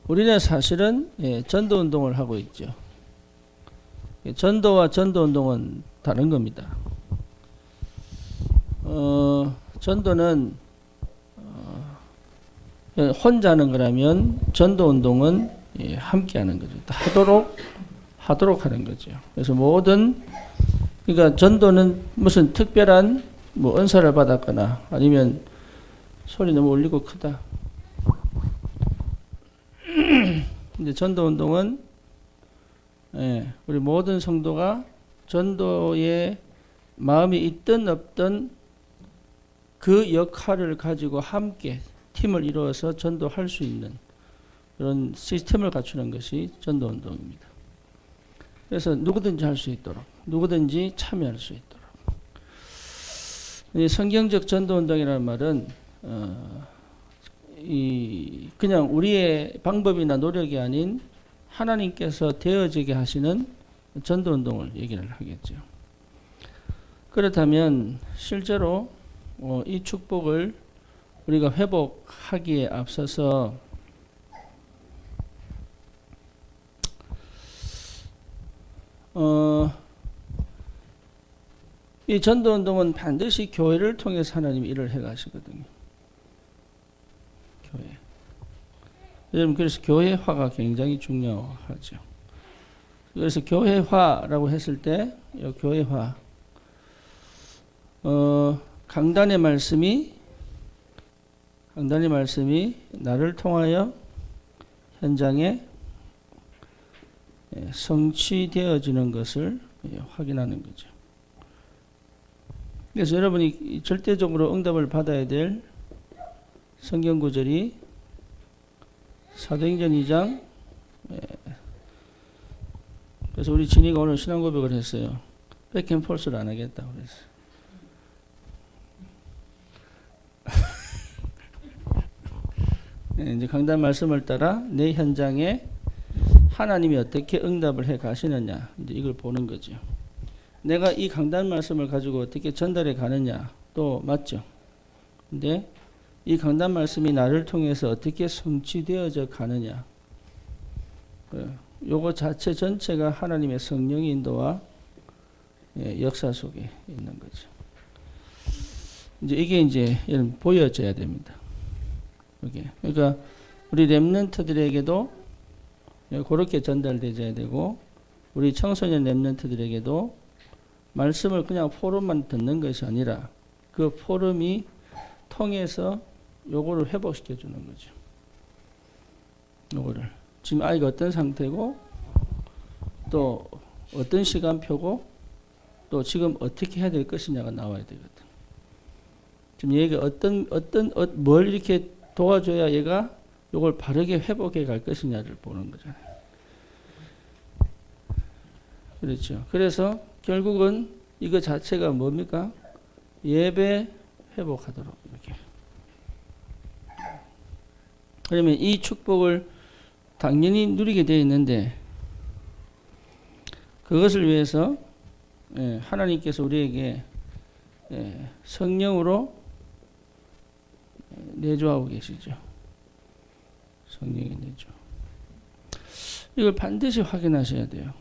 우리는 사실은 전도 운동을 하고 있죠. 전도와 전도 운동은 다른 겁니다. 전도는 혼자 하는 거라면 전도 운동은 함께 하는 거죠. 하도록 하는 거죠. 그래서 그러니까 전도는 무슨 특별한 뭐 은사를 받았거나 아니면 소리 너무 울리고 크다. 근데 전도 운동은 우리 모든 성도가 전도에 마음이 있든 없든 그 역할을 가지고 함께 팀을 이루어서 전도할 수 있는 그런 시스템을 갖추는 것이 전도 운동입니다. 그래서 누구든지 할 수 있도록, 누구든지 참여할 수 있도록. 이 성경적 전도 운동이라는 말은 그냥 우리의 방법이나 노력이 아닌 하나님께서 되어지게 하시는 전도 운동을 얘기를 하겠죠. 그렇다면 실제로 이 축복을 우리가 회복하기에 앞서서 이 전도 운동은 반드시 교회를 통해서 하나님이 일을 해가시거든요. 교회. 여러분, 그래서 교회화가 굉장히 중요하죠. 그래서 교회화라고 했을 때, 이 교회화, 강단의 말씀이 나를 통하여 현장에 성취되어지는 것을 확인하는 거죠. 그래서 여러분이 절대적으로 응답을 받아야 될 성경 구절이 사도행전 2장. 그래서 우리 진이가 오늘 신앙 고백을 했어요. 백앤폴스를 안 하겠다고 그랬어요. 이제 강단 말씀을 따라 내 현장에 하나님이 어떻게 응답을 해 가시느냐, 이제 이걸 보는 거죠. 내가 이 강단 말씀을 가지고 어떻게 전달해 가느냐, 또 맞죠. 근데 이 강단 말씀이 나를 통해서 어떻게 성취되어져 가느냐, 요거 자체 전체가 하나님의 성령의 인도와 역사 속에 있는 거죠. 이게 이제 보여져야 됩니다. 그러니까 우리 렘넌트들에게도 그렇게 전달되어야 되고, 우리 청소년 렘넌트들에게도 말씀을 그냥 포럼만 듣는 것이 아니라 그 포럼이 통해서 요거를 회복시켜 주는 거죠. 요거를 지금 아이가 어떤 상태고, 또 어떤 시간표고, 또 지금 어떻게 해야 될 것이냐가 나와야 되거든. 지금 얘가 뭘 이렇게 도와줘야 얘가 요걸 바르게 회복해 갈 것이냐를 보는 거잖아요. 그렇죠. 그래서 결국은 이거 자체가 뭡니까? 예배 회복하도록 이렇게. 그러면 이 축복을 당연히 누리게 되어 있는데, 그것을 위해서 하나님께서 우리에게 성령으로 내주하고 계시죠. 성령의 내주. 이걸 반드시 확인하셔야 돼요.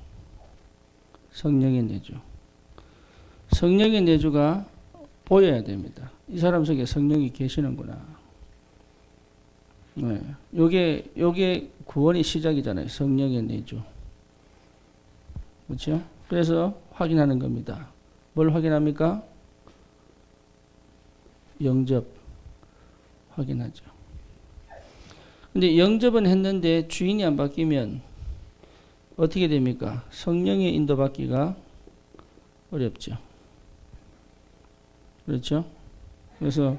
성령의 내주. 성령의 내주가 보여야 됩니다. 이 사람 속에 성령이 계시는구나. 요게 구원의 시작이잖아요. 성령의 내주. 그렇죠? 그래서 확인하는 겁니다. 뭘 확인합니까? 영접 확인하죠. 근데 영접은 했는데 주인이 안 바뀌면 어떻게 됩니까? 성령의 인도받기가 어렵죠. 그렇죠? 그래서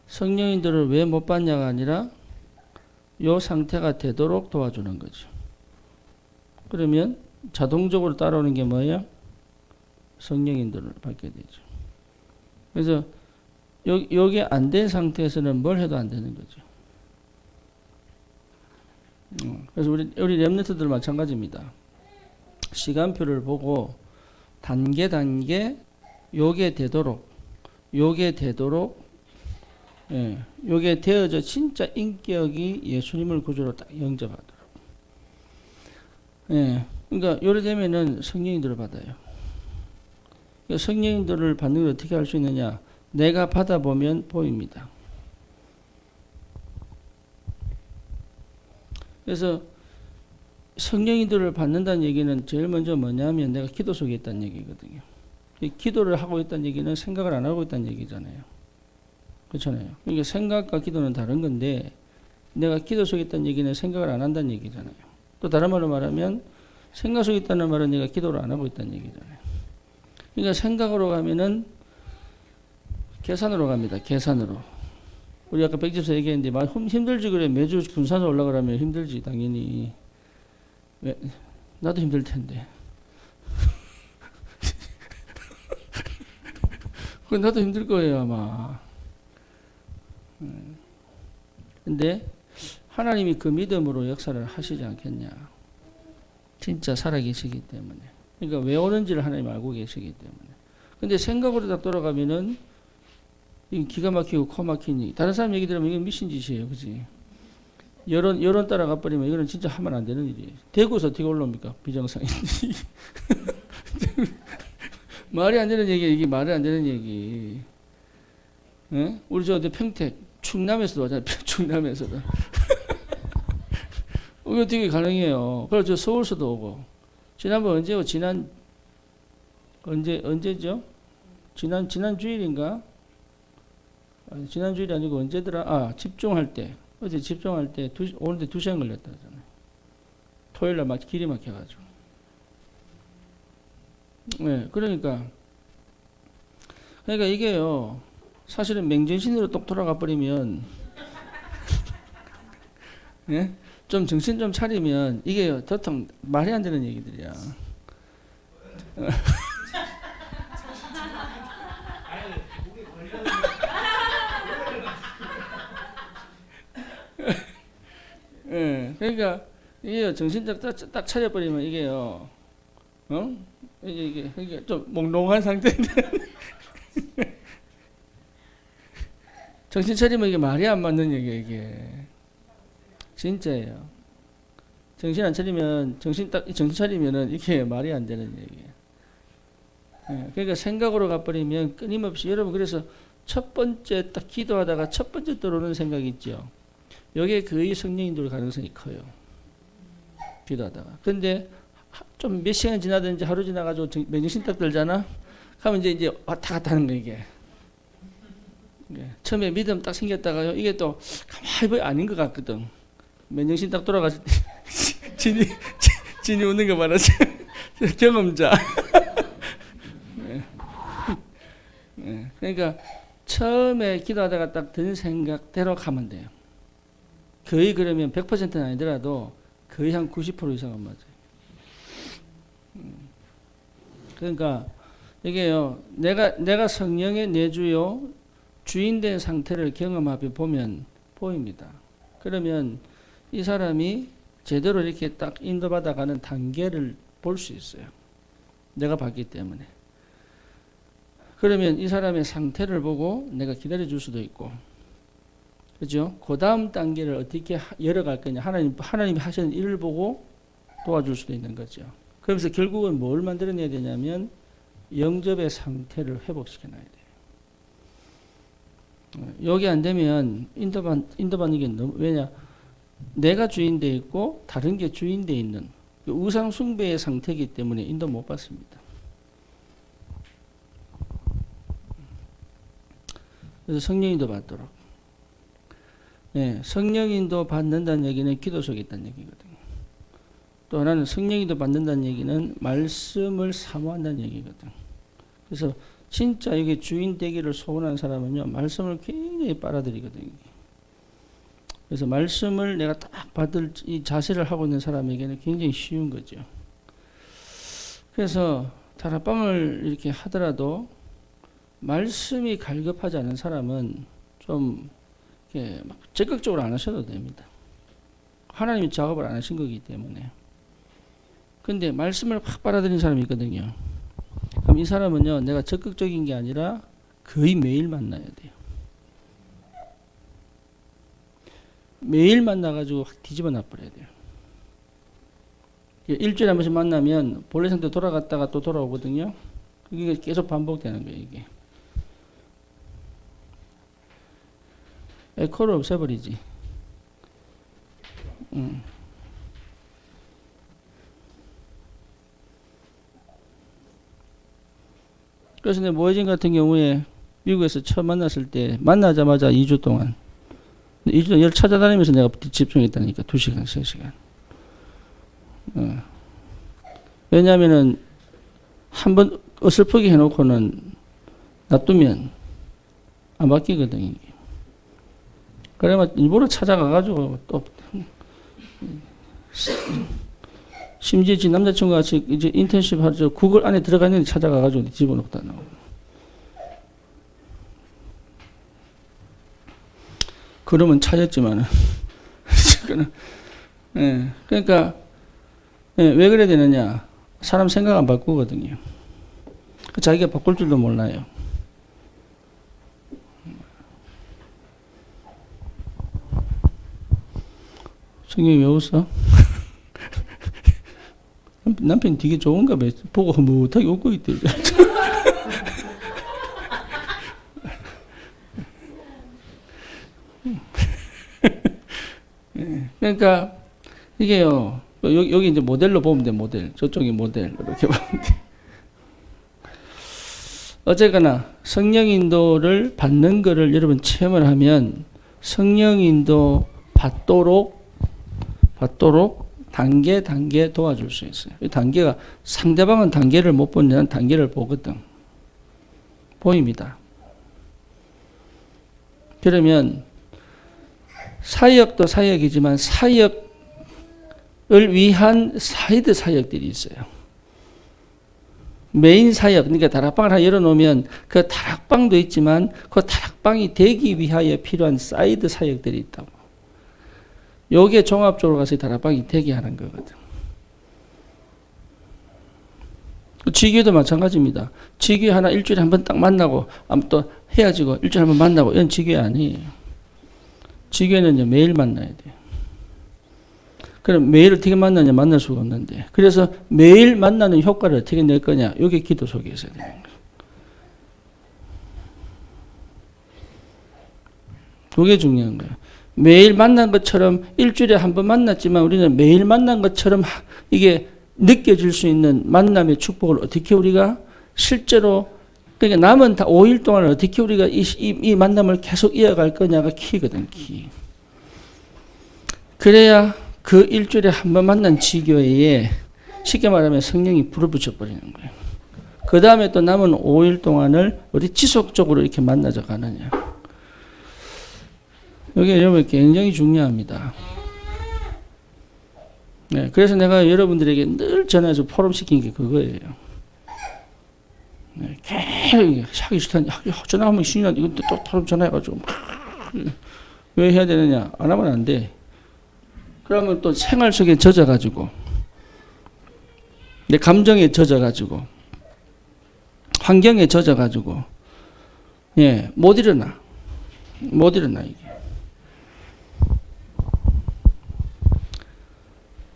성령 인도를 왜 못 받냐가 아니라 요 상태가 되도록 도와주는 거죠. 그러면 자동적으로 따라오는 게 뭐예요? 성령 인도를 받게 되죠. 그래서 요게 안 된 상태에서는 뭘 해도 안 되는 거죠. 그래서 우리 렘넌트들 마찬가지입니다. 시간표를 보고 단계 요게 되도록 요게 되어져 진짜 인격이 예수님을 구주로 딱 영접하도록. 예. 그러니까 요래 되면은 성령인들을 받아요. 그러니까 성령인들을 받는 걸 어떻게 할 수 있느냐? 내가 받아보면 보입니다. 그래서 성령인들을 받는다는 얘기는 제일 먼저 뭐냐면 내가 기도 속에 있다는 얘기거든요. 기도를 하고 있다는 얘기는 생각을 안 하고 있다는 얘기잖아요. 그렇잖아요. 그러니까 생각과 기도는 다른 건데 내가 기도 속에 있다는 얘기는 생각을 안 한다는 얘기잖아요. 또 다른 말로 말하면 생각 속에 있다는 말은 내가 기도를 안 하고 있다는 얘기잖아요. 그러니까 생각으로 가면은 계산으로 갑니다. 계산으로. 우리 아까 백집사 얘기했는데 막 힘들지 그래. 매주 군산에 올라가려면 힘들지 당연히. 왜? 나도 힘들 텐데. 나도 힘들 거예요 아마. 근데 하나님이 그 믿음으로 역사를 하시지 않겠냐. 진짜 살아계시기 때문에. 그러니까 왜 오는지를 하나님 알고 계시기 때문에. 근데 생각으로 딱 돌아가면은 기가 막히고 코 막히니 다른 사람 얘기 들으면 이건 미친 짓이에요. 그지? 여론 따라가 버리면 이거는 진짜 하면 안 되는 일이에요. 대구에서 어떻게 올라옵니까? 비정상인. 말이 안 되는 얘기, 이게 말이 안 되는 얘기. 예? 우리 저 평택, 충남에서도 왔잖아요. 충남에서도. 이게 어떻게 가능해요? 그래서 저 서울서도 오고. 지난번 언제요? 언제죠? 지난 주일인가? 아니, 지난 주일이 아니고 언제더라? 집중할 때. 어제 집중할 때 오는데 2시간 걸렸다 하잖아요. 토요일 날 길이 막혀가지고. 네, 그러니까 이게요. 사실은 맹정신으로 똑 돌아가 버리면, 예? 좀 정신 좀 차리면 이게요. 도통 말이 안 되는 얘기들이야. 예, 그러니까 이게요. 정신 딱 차려버리면 이게요. 이게 좀 몽롱한 상태인데 정신 차리면 이게 말이 안 맞는 얘기예요. 이게 진짜예요. 정신 안 차리면 정신 차리면은 이게 말이 안 되는 얘기예요. 예, 그러니까 생각으로 가버리면 끊임없이 여러분 그래서 첫 번째 딱 기도하다가 첫 번째 들어오는 생각이 있죠. 여기에 거의 성령이 들 가능성이 커요. 기도하다가. 근데 좀 몇 시간 지나든지 하루 지나가지고 맨정신 딱 들잖아? 그러면 이제 왔다 갔다 하는 거 이게. 처음에 믿음 딱 생겼다가요. 이게 또 가만히 보니 아닌 것 같거든. 맨정신 딱 돌아가서 진이 웃는 거 말하지. 경험자. 그러니까 처음에 기도하다가 딱 든 생각대로 가면 돼요. 거의 그러면 100%는 아니더라도 거의 한 90% 이상은 맞아요. 그러니까 이게요. 내가 성령의 내주요 주인된 상태를 경험하며 보면 보입니다. 그러면 이 사람이 제대로 이렇게 딱 인도받아가는 단계를 볼 수 있어요. 내가 봤기 때문에. 그러면 이 사람의 상태를 보고 내가 기다려줄 수도 있고, 그죠? 그 다음 단계를 어떻게 열어갈 거냐. 하나님이 하시는 일을 보고 도와줄 수도 있는 거죠. 그러면서 결국은 뭘 만들어내야 되냐면 영접의 상태를 회복시켜놔야 돼요. 여기 안 되면 인도받는 게 너무, 왜냐? 내가 주인돼 있고 다른 게 주인돼 있는 우상 숭배의 상태이기 때문에 인도 못 받습니다. 그래서 성령인도 받도록. 네, 성령인도 받는다는 얘기는 기도 속에 있다는 얘기거든요. 또 하나는 성령인도 받는다는 얘기는 말씀을 사모한다는 얘기거든. 그래서 진짜 이게 주인 되기를 소원하는 사람은요, 말씀을 굉장히 빨아들이거든요. 그래서 말씀을 내가 딱 받을 이 자세를 하고 있는 사람에게는 굉장히 쉬운 거죠. 그래서 다락방을 이렇게 하더라도 말씀이 갈급하지 않은 사람은 좀 이렇게 막 적극적으로 안 하셔도 됩니다. 하나님이 작업을 안 하신 거기 때문에. 근데 말씀을 확 빨아들인 사람이 있거든요. 그럼 이 사람은요, 내가 적극적인 게 아니라 거의 매일 만나야 돼요. 매일 만나가지고 확 뒤집어 놔버려야 돼요. 일주일에 한 번씩 만나면 본래 상태 돌아갔다가 또 돌아오거든요. 이게 계속 반복되는 거예요, 이게. 에코를 없애버리지. 그래서 내 모해진 같은 경우에 미국에서 처음 만났을 때 만나자마자 2주 동안 2주 동안 열 찾아다니면서 내가 집중했다니까. 2시간, 3시간. 왜냐하면은 한번 어설프게 해놓고는 놔두면 안 바뀌거든, 이게. 그래만 일부러 찾아가가지고 또 심지어 지 남자친구가 같이 이제 인턴십 하죠. 구글 안에 들어가 있는데 찾아가가지고 집어넣다 나오고. 그러면 찾았지만은. 예, 그러니까, 예, 왜 그래야 되느냐. 사람 생각 안 바꾸거든요. 자기가 바꿀 줄도 몰라요. 성경이 왜 웃어? 남편이 되게 좋은가 봐. 보고 흐뭇하게 웃고 있대. 그러니까 이게요. 여기 이제 모델로 보면 돼. 모델. 저쪽이 모델. 이렇게 보면 돼. 어쨌거나 성령 인도를 받는 거를 여러분 체험을 하면 성령 인도 받도록 단계 도와줄 수 있어요. 이 단계가 상대방은 단계를 못 보는데 난 단계를 보거든. 보입니다. 그러면 사역도 사역이지만 사역을 위한 사이드 사역들이 있어요. 메인 사역, 그러니까 다락방을 하나 열어놓으면 그 다락방도 있지만 그 다락방이 되기 위하여 필요한 사이드 사역들이 있다고. 요게 종합적으로 가서 다락방이 되게 하는 거거든. 지교도 마찬가지입니다. 지교 하나 일주일에 한 번 딱 만나고 또 헤어지고 일주일에 한 번 만나고 이런 지교 아니에요. 지교는 이제 매일 만나야 돼요. 그럼 매일 어떻게 만나냐? 만날 수가 없는데. 그래서 매일 만나는 효과를 어떻게 낼 거냐? 이게 기도 속에 있어야 되는 거예요. 그게 중요한 거예요. 매일 만난 것처럼 일주일에 한 번 만났지만 우리는 매일 만난 것처럼 이게 느껴질 수 있는 만남의 축복을 어떻게 우리가 실제로 그러니까 남은 다 5일 동안 어떻게 우리가 이 만남을 계속 이어갈 거냐가 키거든, 키. 그래야 그 일주일에 한 번 만난 지교회에 쉽게 말하면 성령이 불을 붙여버리는 거예요. 그 다음에 또 남은 5일 동안을 우리 지속적으로 이렇게 만나져 가느냐. 이게 여러분 굉장히 중요합니다. 네, 그래서 내가 여러분들에게 늘 전화해서 포럼 시킨 게 그거예요. 네, 계속 하기 싫다니 전화하면 신이나 이거 또 포럼 전화해가지고 왜 해야 되느냐? 안 하면 안 돼. 그러면 또 생활 속에 젖어가지고 내 감정에 젖어가지고 환경에 젖어가지고 예, 못 일어나 이게.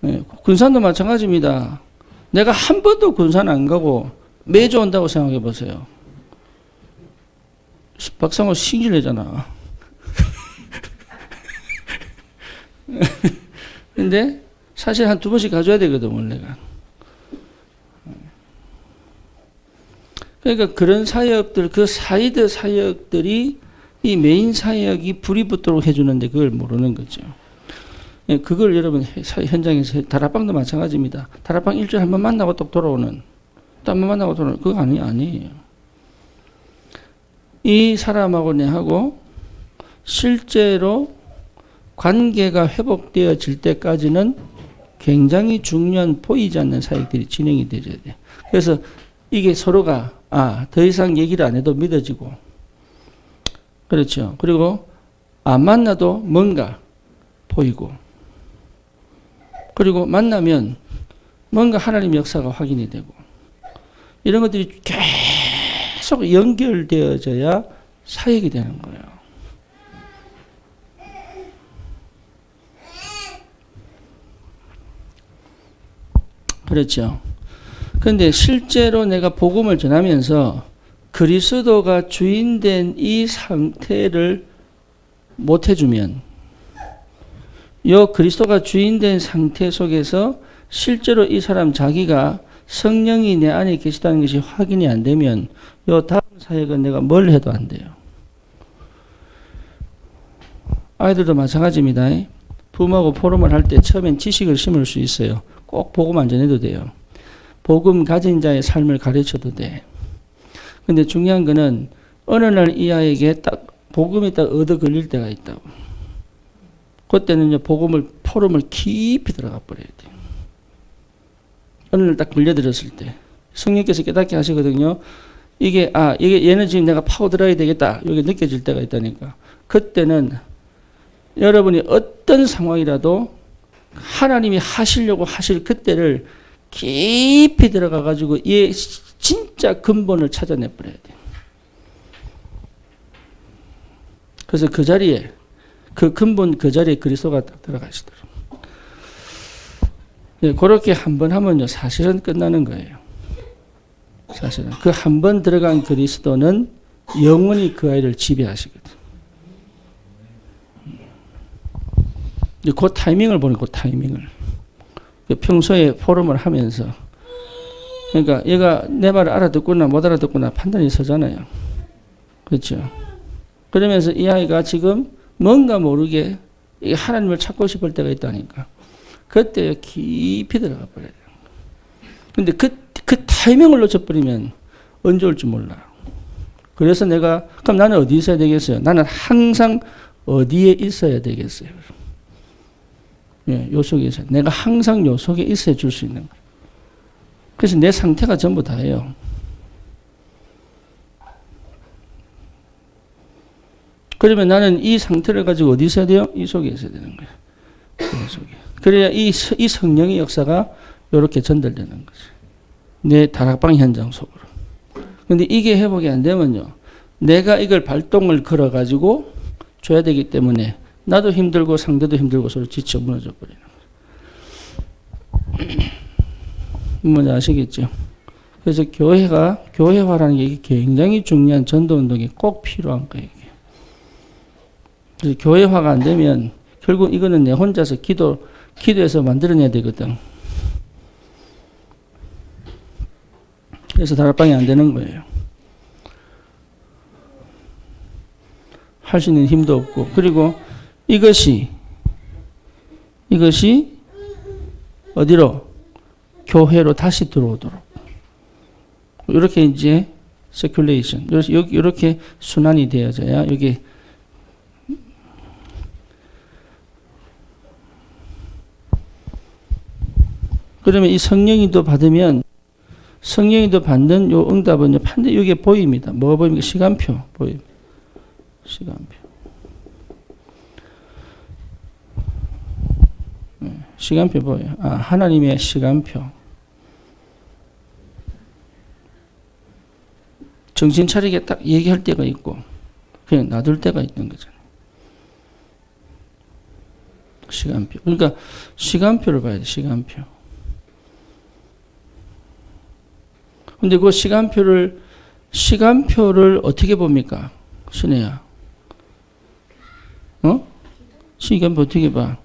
예, 군산도 마찬가지입니다. 내가 한 번도 군산 안 가고 매주 온다고 생각해 보세요. 박상호 신기내잖아. 근데 사실 한 2번씩 가줘야 되거든, 원래가. 그러니까 그런 사역들, 그 사이드 사역들이 이 메인 사역이 불이 붙도록 해주는데 그걸 모르는 거죠. 그걸 여러분 현장에서 다락방도 마찬가지입니다. 다락방 일주일에 한 번 만나고 또 돌아오는, 또 한 번 만나고 돌아오는, 그거 아니에요. 이 사람하고 내하고 실제로 관계가 회복되어질 때까지는 굉장히 중요한 보이지 않는 사역들이 진행이 되어야 돼요. 그래서 이게 서로가 더 이상 얘기를 안 해도 믿어지고, 그렇죠. 그리고 안 만나도 뭔가 보이고, 그리고 만나면 뭔가 하나님 역사가 확인이 되고, 이런 것들이 계속 연결되어져야 사역이 되는 거예요. 그렇죠. 그런데 실제로 내가 복음을 전하면서 그리스도가 주인된 이 상태를 못 해주면, 요 그리스도가 주인된 상태 속에서 실제로 이 사람 자기가 성령이 내 안에 계시다는 것이 확인이 안 되면 요 다음 사역은 내가 뭘 해도 안 돼요. 아이들도 마찬가지입니다. 부모하고 포럼을 할 때 처음엔 지식을 심을 수 있어요. 꼭 복음 안 전해도 돼요. 복음 가진 자의 삶을 가르쳐도 돼. 근데 중요한 거는 어느 날 이 아이에게 딱 복음이 딱 얻어 걸릴 때가 있다고. 그때는요, 포럼을 깊이 들어가 버려야 돼. 어느 날 딱 걸려들었을 때. 성령께서 깨닫게 하시거든요. 이게 얘는 지금 내가 파고들어야 되겠다. 이게 느껴질 때가 있다니까. 그때는 여러분이 어떤 상황이라도 하나님이 하시려고 하실 그때를 깊이 들어가 가지고 얘 진짜 근본을 찾아내 버려야 돼. 그래서 그 자리에 그 근본 그 자리에 그리스도가 딱 들어가시더라고요. 네, 그렇게 한 번 하면요 사실은 끝나는 거예요. 사실은 그 한 번 들어간 그리스도는 영원히 그 아이를 지배하시거든. 그 타이밍을 보는 그 타이밍을. 평소에 포럼을 하면서 그러니까 얘가 내 말을 알아듣구나 못 알아듣구나 판단이 서잖아요. 그렇죠. 그러면서 이 아이가 지금 뭔가 모르게 하나님을 찾고 싶을 때가 있다니까. 그때 깊이 들어가 버려야 돼요. 근데 그 타이밍을 놓쳐버리면 언제 올지 몰라. 그래서 그럼 나는 어디 있어야 되겠어요? 나는 항상 어디에 있어야 되겠어요? 예, 요 속에 있어요. 내가 항상 요 속에 있어야 줄 수 있는 거예요. 그래서 내 상태가 전부 다예요. 그러면 나는 이 상태를 가지고 어디 있어야 돼요? 이 속에 있어야 되는 거예요. 이 속에. 그래야 이 성령의 역사가 이렇게 전달되는 거죠. 내 다락방 현장 속으로. 근데 이게 회복이 안 되면요. 내가 이걸 발동을 걸어가지고 줘야 되기 때문에 나도 힘들고 상대도 힘들고 서로 지쳐 무너져 버리는 거예요. 뭔지 아시겠죠? 그래서 교회화라는 게 굉장히 중요한 전도운동이 꼭 필요한 거예요. 그래서 교회화가 안 되면 결국 이거는 내 혼자서 기도해서 만들어내야 되거든. 그래서 다락방이 안 되는 거예요. 할 수 있는 힘도 없고. 그리고 이것이 어디로? 교회로 다시 들어오도록. 이렇게 이제 서큘레이션. 이렇게 순환이 되어져야 여기 그러면 이 성령이도 받으면 성령이도 받는 요 응답은요 반드시 여기에 보입니다. 뭐가 보입니까? 시간표 보입니다. 시간표 보여요. 하나님의 시간표. 정신 차리게 딱 얘기할 때가 있고 그냥 놔둘 때가 있는 거잖아요. 시간표. 그러니까 시간표를 봐야 돼. 시간표. 근데 그 시간표를 어떻게 봅니까? 신혜야. 시간표 어떻게 봐?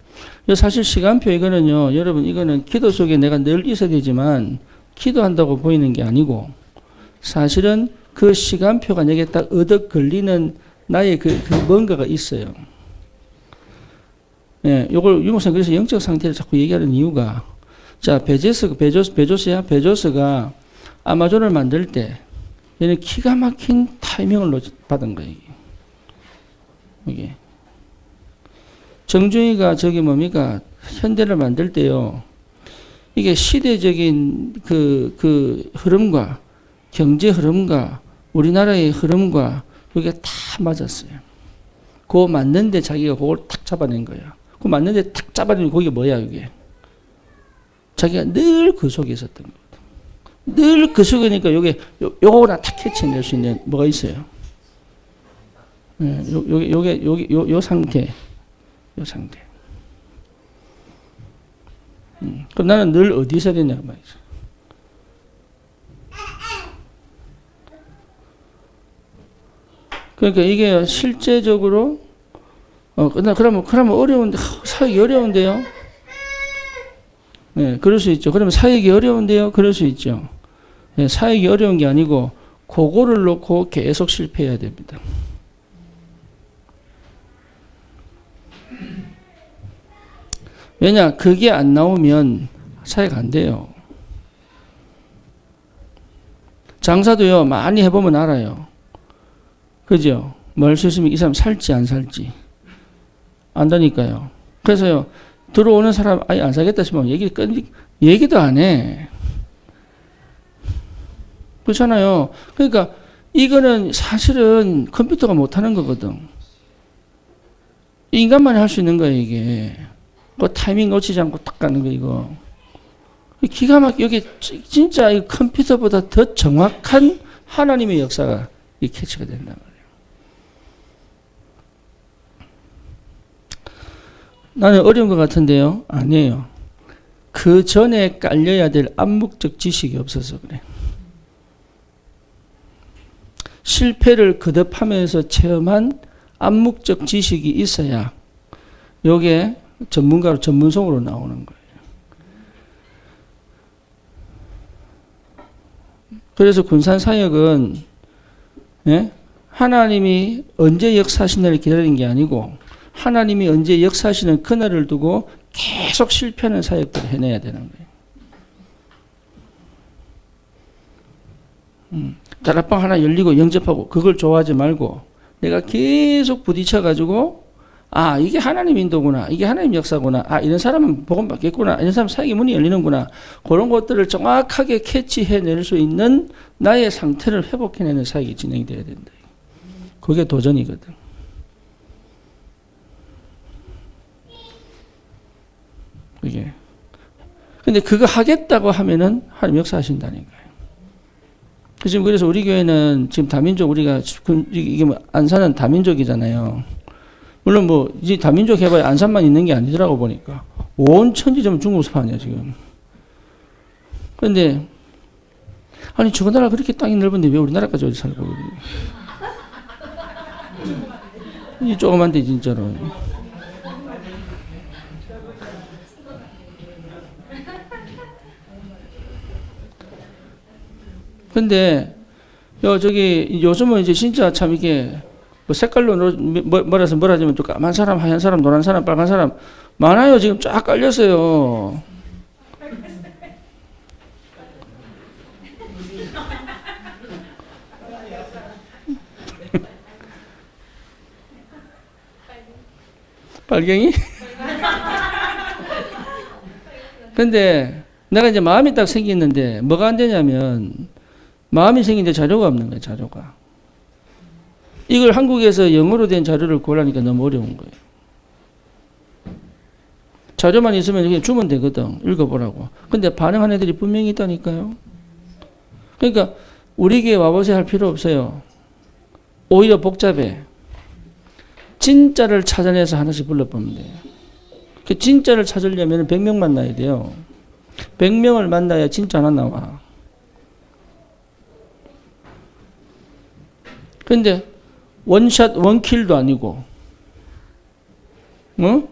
사실 시간표 이거는요, 여러분 이거는 기도 속에 내가 늘 있어야 되지만 기도한다고 보이는 게 아니고 사실은 그 시간표가 내게 딱 얻어 걸리는 나의 그 뭔가가 있어요. 예, 요걸 유목사님 그래서 영적 상태를 자꾸 얘기하는 이유가 자, 베조스가 아마존을 만들 때 얘는 기가 막힌 타이밍을 받은 거예요. 이게. 정중이가 뭡니까? 현대를 만들 때요. 이게 시대적인 그 흐름과 경제 흐름과 우리나라의 흐름과 이게 다 맞았어요. 그거 맞는데 자기가 그걸 탁 잡아낸 거야. 그거 맞는데 탁 잡아낸 그게 뭐야, 이게? 자기가 늘 그 속에 있었던 거거든. 늘 그 속이니까 요거나 탁 캐치낼 수 있는 뭐가 있어요. 요 상태. 그럼 나는 늘 어디 있어야 되냐 말이죠. 그러니까 이게 실제적으로 그러면 어려운데 사역이 어려운데요. 네, 그럴 수 있죠. 그러면 사역이 어려운데요. 그럴 수 있죠. 네, 사역이 어려운 게 아니고 그거를 놓고 계속 실패해야 됩니다. 왜냐? 그게 안 나오면 사역 안 돼요. 장사도요, 많이 해보면 알아요. 그죠? 뭐 할 수 있으면 이 사람 살지 안 살지 안다니까요. 그래서요, 들어오는 사람 아예 안 사겠다 싶으면 얘기도 안 해. 그렇잖아요. 그러니까 이거는 사실은 컴퓨터가 못하는 거거든. 인간만이 할 수 있는 거예요, 이게. 그 타이밍 놓치지 않고 딱 가는 거, 이거. 기가 막히게, 여기 진짜 이 컴퓨터보다 더 정확한 하나님의 역사가 이 캐치가 된단 말이에요. 나는 어려운 것 같은데요. 아니에요. 그 전에 깔려야 될 암묵적 지식이 없어서 그래. 실패를 거듭하면서 체험한 암묵적 지식이 있어야 요게 전문성으로 나오는 거예요. 그래서 군산사역은 하나님이 언제 역사하시나를 기다리는 게 아니고 하나님이 언제 역사하시는 그날을 두고 계속 실패하는 사역들을 해내야 되는 거예요. 다락방 하나 열리고 영접하고 그걸 좋아하지 말고 내가 계속 부딪혀가지고 이게 하나님 인도구나, 이게 하나님 역사구나, 이런 사람은 복음 받겠구나, 이런 사람 사역의 문이 열리는구나, 그런 것들을 정확하게 캐치해낼 수 있는 나의 상태를 회복해내는 사역이 진행이 돼야 된다. 그게 도전이거든. 그게. 근데 그거 하겠다고 하면은 하나님 역사하신다니까요. 지금 그래서 우리 교회는 지금 다민족 우리가 이게 뭐 안산은 다민족이잖아요. 물론 뭐 이제 다민족 해봐야 안산만 있는 게 아니더라고 보니까 온 천지점 중국사파냐 지금. 그런데 아니 저거 나라 그렇게 땅이 넓은데 왜 우리나라까지 어디 살고 그래? 이 조그만데 진짜로. 근데 저기 요즘은 이제 진짜 참 이게 뭐 색깔로 뭐라면 좀 까만 사람, 하얀 사람, 노란 사람, 빨간 사람 많아요. 지금 쫙 깔렸어요. 빨갱이? 근데 내가 이제 마음이 딱 생겼는데 뭐가 안 되냐면 마음이 생긴데 자료가 없는 거예요. 자료가. 이걸 한국에서 영어로 된 자료를 구하려니까 너무 어려운 거예요. 자료만 있으면 그냥 주면 되거든. 읽어보라고. 근데 반응하는 애들이 분명히 있다니까요. 그러니까 우리 교회 와보세요 할 필요 없어요. 오히려 복잡해. 진짜를 찾아내서 하나씩 불러보면 돼요. 그 진짜를 찾으려면 100명 만나야 돼요. 100명을 만나야 진짜 하나 나와. 근데 원샷 원킬도 아니고 한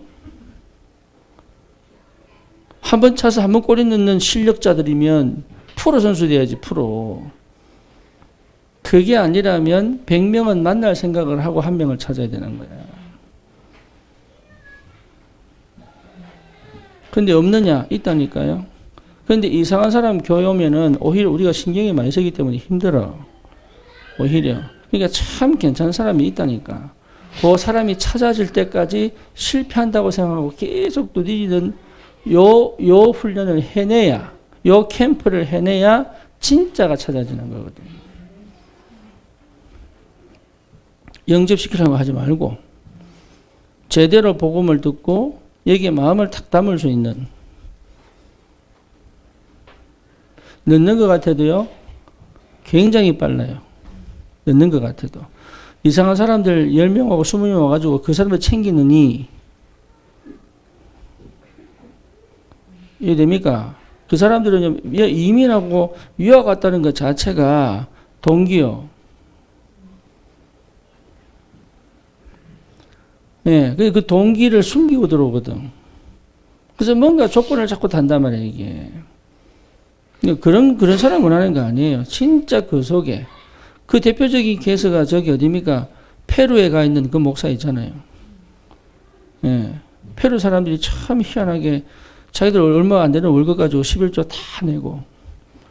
번 차서 한 번 골이 넣는 실력자들이면 프로 선수 돼야지 프로. 그게 아니라면 100명은 만날 생각을 하고 한 명을 찾아야 되는 거야. 근데 없느냐? 있다니까요. 근데 이상한 사람 교회 오면은 오히려 우리가 신경이 많이 쓰기 때문에 힘들어. 오히려. 그러니까 참 괜찮은 사람이 있다니까. 그 사람이 찾아질 때까지 실패한다고 생각하고 계속 두드리는 요 훈련을 해내야, 요 캠프를 해내야 진짜가 찾아지는 거거든요. 영접시키려고 하지 말고 제대로 복음을 듣고 여기에 마음을 탁 담을 수 있는 넣는 것 같아도요 굉장히 빨라요. 넣는 것 같아도 이상한 사람들 10명하고 20명 와가지고 그 사람을 챙기느니 이해됩니까? 그 사람들은 이민하고 유학 갔다는 것 자체가 동기요. 예, 그 동기를 숨기고 들어오거든. 그래서 뭔가 조건을 자꾸 단단 말이에요, 이게. 그런 사람 원하는 거 아니에요. 진짜 그 속에. 그 대표적인 케이스가 저기 어디입니까? 페루에 가 있는 그 목사 있잖아요. 예. 페루 사람들이 참 희한하게 자기들 얼마 안 되는 월급 가지고 11조 다 내고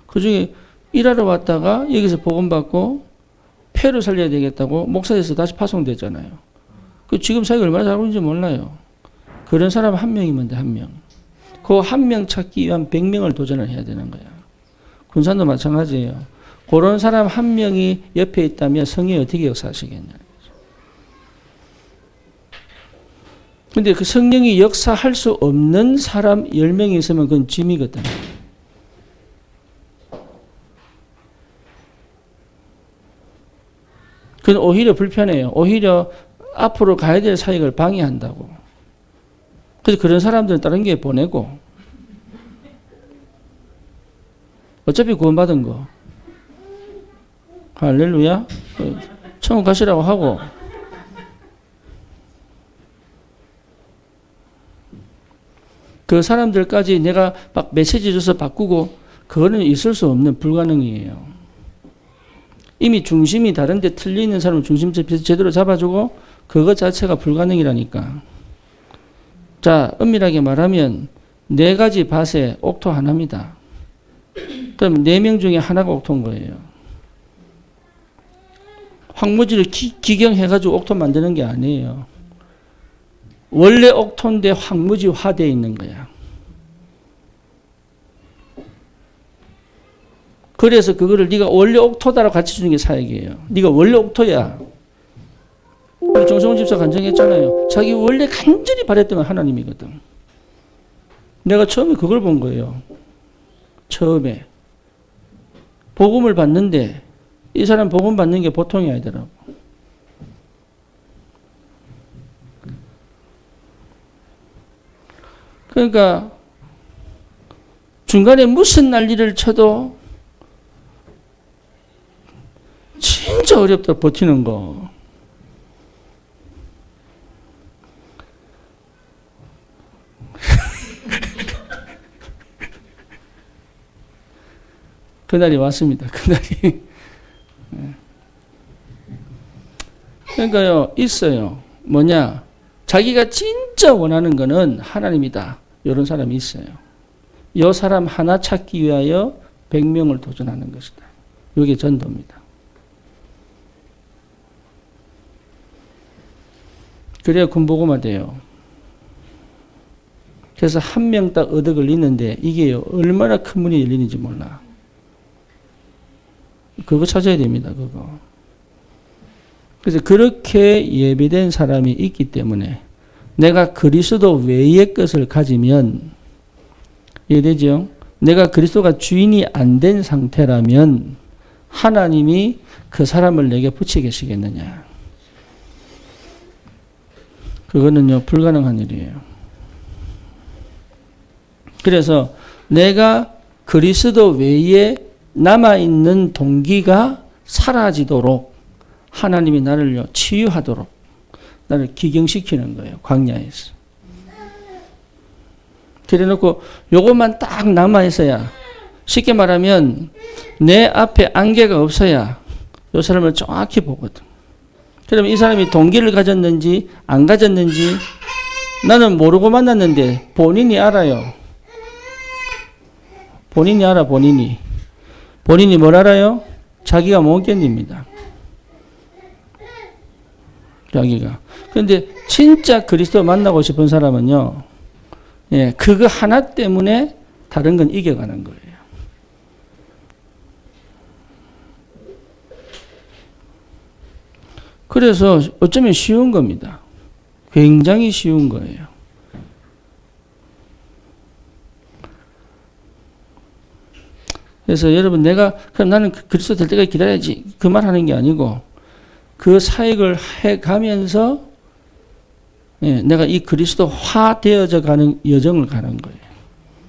그 중에 일하러 왔다가 여기서 복음받고 페루 살려야 되겠다고 목사에서 다시 파송됐잖아요. 그 지금 사회가 얼마나 잘 오는지 몰라요. 그런 사람 한 명이면 돼, 한 명. 그 한 명 찾기 위한 100명을 도전을 해야 되는 거야. 군산도 마찬가지예요. 그런 사람 한 명이 옆에 있다면 성령이 어떻게 역사하시겠냐. 근데 그 성령이 역사할 수 없는 사람 10명이 있으면 그건 짐이거든. 그건 오히려 불편해요. 오히려 앞으로 가야 될 사역을 방해한다고. 그래서 그런 사람들은 다른 게 보내고 어차피 구원받은 거 할렐루야 천국 가시라고 하고 그 사람들까지 내가 막 메시지 줘서 바꾸고 그거는 있을 수 없는 불가능이에요. 이미 중심이 다른데 틀리는 사람을 중심 제대로 잡아주고 그것 자체가 불가능이라니까. 자, 엄밀하게 말하면 4가지 밭에 옥토 하나입니다. 그럼 4명 중에 하나가 옥토인 거예요. 황무지를 기경해가지고 옥토 만드는 게 아니에요. 원래 옥토인데 황무지화되어 있는 거야. 그래서 그거를 네가 원래 옥토다라고 같이 주는 게 사역이에요. 네가 원래 옥토야. 정성훈 집사 간증했잖아요. 자기 원래 간절히 바랬던 건 하나님이거든. 내가 처음에 그걸 본 거예요. 처음에. 복음을 받는데 이 사람 복음 받는 게 보통이 아니더라고. 그러니까 중간에 무슨 난리를 쳐도 진짜 어렵다 버티는 거. 그날이 왔습니다. 그날이. 그러니까요, 있어요. 뭐냐? 자기가 진짜 원하는 거는 하나님이다. 이런 사람이 있어요. 이 사람 하나 찾기 위하여 100명을 도전하는 것이다. 이게 전도입니다. 그래야 군복음화 돼요. 그래서 한 명 딱 얻어 걸리는데 이게 얼마나 큰 문이 열리는지 몰라. 그거 찾아야 됩니다. 그거. 그래서 그렇게 예배된 사람이 있기 때문에 내가 그리스도 외의 것을 가지면 이해되죠? 내가 그리스도가 주인이 안 된 상태라면 하나님이 그 사람을 내게 붙여 계시겠느냐. 그거는요, 불가능한 일이에요. 그래서 내가 그리스도 외에 남아있는 동기가 사라지도록 하나님이 나를요, 치유하도록 나를 기경시키는 거예요. 광야에서. 그래 놓고 요것만 딱 남아있어야, 쉽게 말하면 내 앞에 안개가 없어야 요 사람을 정확히 보거든. 그러면 이 사람이 동기를 가졌는지 안 가졌는지 나는 모르고 만났는데 본인이 알아요. 본인이 알아, 본인이. 본인이 뭘 알아요? 자기가 못 견딥니다. 자기가. 그런데 진짜 그리스도 만나고 싶은 사람은요, 예, 그거 하나 때문에 다른 건 이겨가는 거예요. 그래서 어쩌면 쉬운 겁니다. 굉장히 쉬운 거예요. 그래서 여러분, 그럼 나는 그리스도 될 때까지 기다려야지. 그 말 하는 게 아니고, 그 사역을 해 가면서, 예, 내가 이 그리스도화 되어져 가는 여정을 가는 거예요.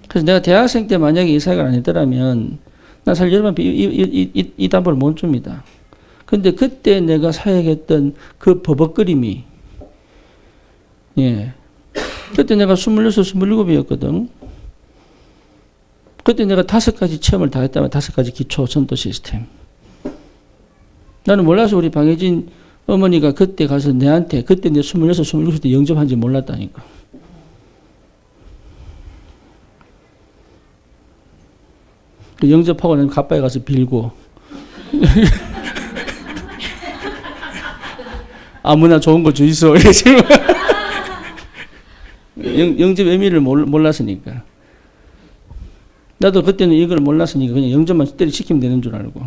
그래서 내가 대학생 때 만약에 이 사역을 안 했더라면 난 사실 여러분 이 담보를 못 줍니다. 근데 그때 내가 사역했던 그 버벅거림이, 예. 그때 내가 26, 27이었거든. 그때 내가 5가지 체험을 다 했다면 5가지 기초 전도 시스템. 나는 몰라서 우리 방혜진 어머니가 그때 가서 내한테 그때 내 26, 27살 때 영접한지 몰랐다니까. 영접하고 나는 가빠에 가서 빌고 아무나 좋은 거 주이소. 영접 의미를 몰랐으니까. 나도 그때는 이걸 몰랐으니까 그냥 영접만 시키면 되는 줄 알고.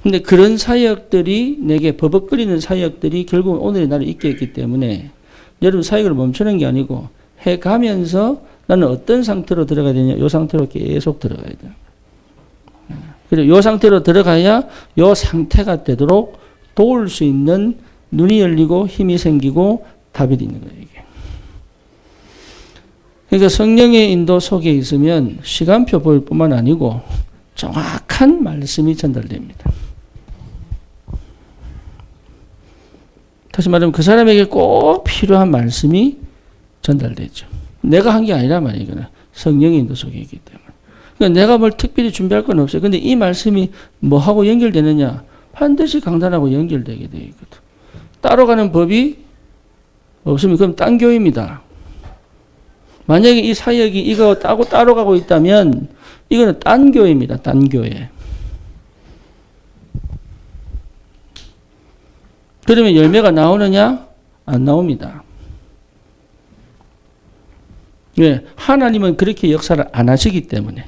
근데 그런 사역들이 내게 버벅거리는 사역들이 결국 오늘의 나를 있게 했기 때문에 여러분 사역을 멈추는 게 아니고 해가면서 나는 어떤 상태로 들어가야 되냐? 이 상태로 계속 들어가야 돼. 그리고 이 상태로 들어가야 이 상태가 되도록 도울 수 있는 눈이 열리고 힘이 생기고 답이 있는 거예요, 이게. 그러니까 성령의 인도 속에 있으면 시간표 보일 뿐만 아니고 정확한 말씀이 전달됩니다. 다시 말하면 그 사람에게 꼭 필요한 말씀이 전달되죠. 내가 한 게 아니란 말이에요. 이거는 성령의 인도 속에 있기 때문에. 그러니까 내가 뭘 특별히 준비할 건 없어요. 근데 이 말씀이 뭐하고 연결되느냐? 반드시 강단하고 연결되게 되어 있거든. 따로 가는 법이 없으면 그럼 딴 교회입니다. 만약에 이 사역이 이거 따로 가고 있다면 이거는 딴 교회입니다. 딴 교회. 그러면 열매가 나오느냐? 안 나옵니다. 왜? 하나님은 그렇게 역사를 안 하시기 때문에.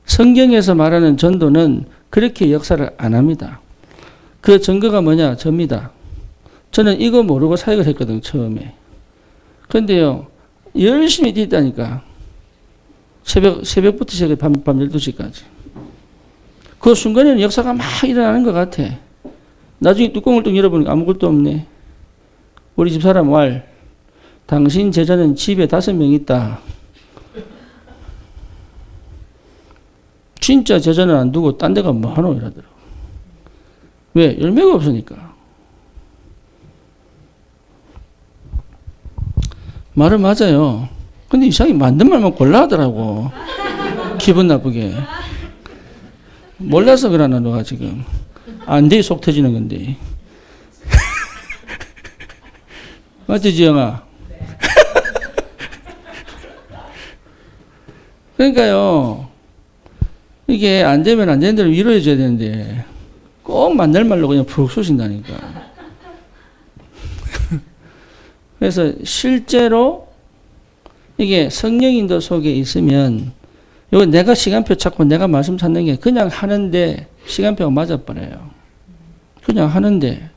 성경에서 말하는 전도는 그렇게 역사를 안 합니다. 그 증거가 뭐냐? 접니다. 저는 이거 모르고 사역을 했거든, 처음에. 근데요, 열심히 뛰다니까. 새벽부터 시작해 밤 12시까지. 그 순간에는 역사가 막 일어나는 것 같아. 나중에 뚜껑을 뚝 열어보니까 아무것도 없네. 우리 집사람 말, 당신 제자는 집에 5명 있다. 진짜 제자는 안 두고 딴 데가 뭐 하노 이러더라고. 왜? 열매가 없으니까. 말은 맞아요. 근데 이상하게 만든 말만 골라 하더라고. 기분 나쁘게. 몰라서 그러나 너가 지금. 안 돼 속 터지는 건데. 맞지 지영아? 그러니까요. 이게 안 되면 안 되는 대로 위로해 줘야 되는데 꼭 만날 말로 그냥 푹 쏘신다니까. 그래서 실제로 이게 성령 인도 속에 있으면 이거 내가 시간표 찾고 내가 말씀 찾는 게 그냥 하는데 시간표가 맞아버려요. 그냥 하는데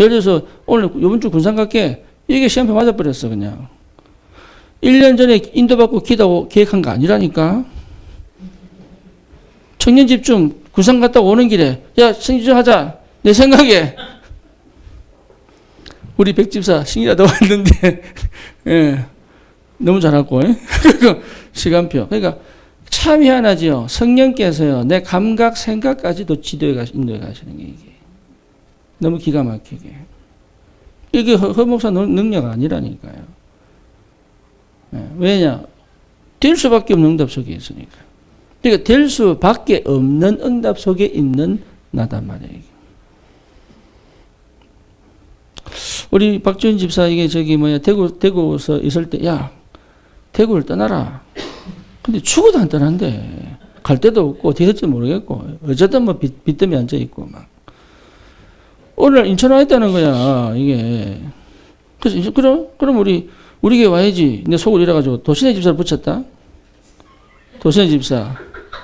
예를 들어서 오늘 이번 주 군산 갈게 이게 시간표 맞아버렸어 그냥. 1년 전에 인도받고 기도하고 계획한 거 아니라니까. 청년 집중 군산 갔다 오는 길에 야 성집중 하자 내 생각에 우리 백집사 신이라도 왔는데 예, 너무 잘하고 시간표. 그러니까 참 희한하지요. 성령께서요 내 감각 생각까지도 인도해 가시는 게 이게 너무 기가 막히게. 이게 허목사 능력 아니라니까요. 예, 왜냐? 될 수밖에 없는 응답 속에 있으니까. 그러니까 될 수밖에 없는 응답 속에 있는 나단 말이에요. 우리 박지훈 집사 이게 대구에서 있을 때, 야, 대구를 떠나라. 근데 죽어도 안 떠난대. 갈 데도 없고, 어디 될지 모르겠고, 어쨌든 뭐 빚더미 앉아있고, 막. 오늘 인천 와 있다는 거야, 이게. 그래서, 그럼 우리 교회 와야지. 내 속을 잃어가지고, 도신의 집사를 붙였다? 도신의 집사.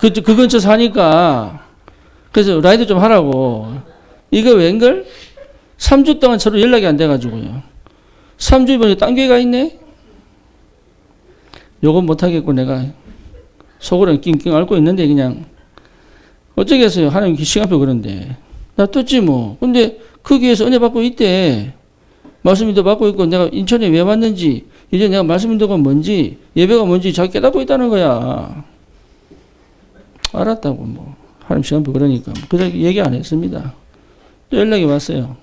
그 근처 사니까, 그래서 라이드 좀 하라고. 이거 웬걸? 3주 동안 서로 연락이 안 돼가지고요. 3주 이번에 딴 교회가 있네? 요건 못하겠고, 내가 속으로는 낑낑 앓고 있는데, 그냥. 어쩌겠어요. 하나님 시간표 그런데. 놔뒀지 뭐. 근데 그 교회에서 은혜 받고 있대. 말씀도 받고 있고, 내가 인천에 왜 왔는지, 이제 내가 말씀드린 건 뭔지, 예배가 뭔지 자기 깨닫고 있다는 거야. 알았다고 뭐. 하나님 시간표 그러니까. 그래서 얘기 안 했습니다. 또 연락이 왔어요.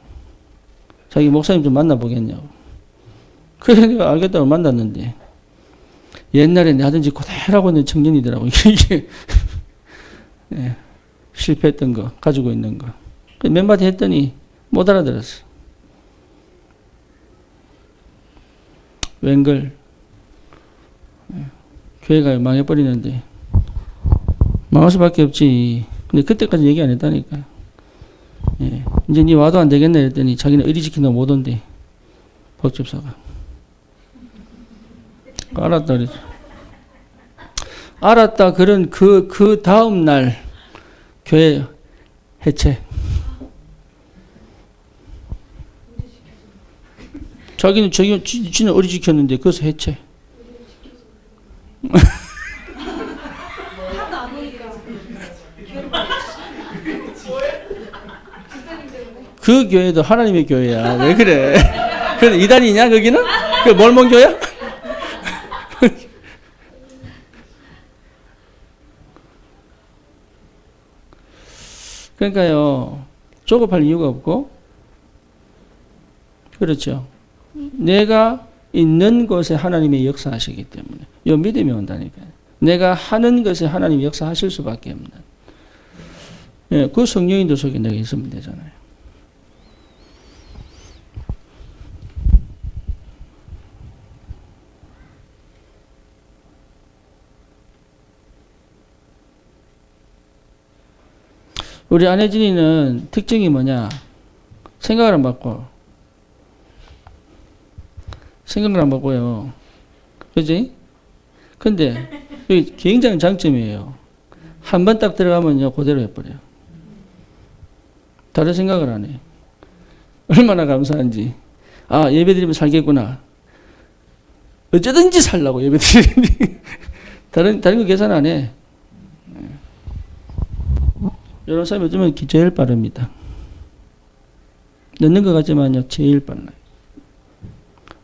자기 목사님 좀 만나보겠냐고. 그래서 내가 알겠다고 만났는데, 옛날에 내 하던 짓 그대로 하고 있는 청년이더라고. 이게 네, 실패했던 거, 가지고 있는 거. 몇 마디 했더니 못 알아들었어. 웬걸. 교회가 망해버리는데. 망할 수밖에 없지. 근데 그때까지 얘기 안 했다니까. 예. 이제 니 와도 안 되겠네 했더니 자기는 의리 지킨다고 못 온대. 법집사가. 알았다 그랬죠. 알았다 그런 그 다음 날 교회 해체. 자기는 지는 의리 지켰는데 그래서 해체. 그 교회도 하나님의 교회야. 왜 그래? 그래 이단이냐 거기는? 그 몰몬 교회야? 그러니까요. 조급할 이유가 없고 그렇죠. 내가 있는 곳에 하나님의 역사하시기 때문에 요 믿음이 온다니까요. 내가 하는 것에 하나님이 역사하실 수밖에 없는. 예, 그 성령인도 속에 내가 있으면 되잖아요. 우리 안혜진이는 특징이 뭐냐? 생각을 안 바꿔. 생각을 안 바꿔요. 그지? 근데 여기 굉장히 장점이에요. 한 번 딱 들어가면요, 그대로 해버려요. 다른 생각을 안 해. 얼마나 감사한지. 아, 예배 드리면 살겠구나. 어쩌든지 살라고 예배 드리니. 다른 거 계산 안 해. 이런 사람이 어쩌면 제일 빠릅니다. 늦는 것 같지만요, 제일 빨라요.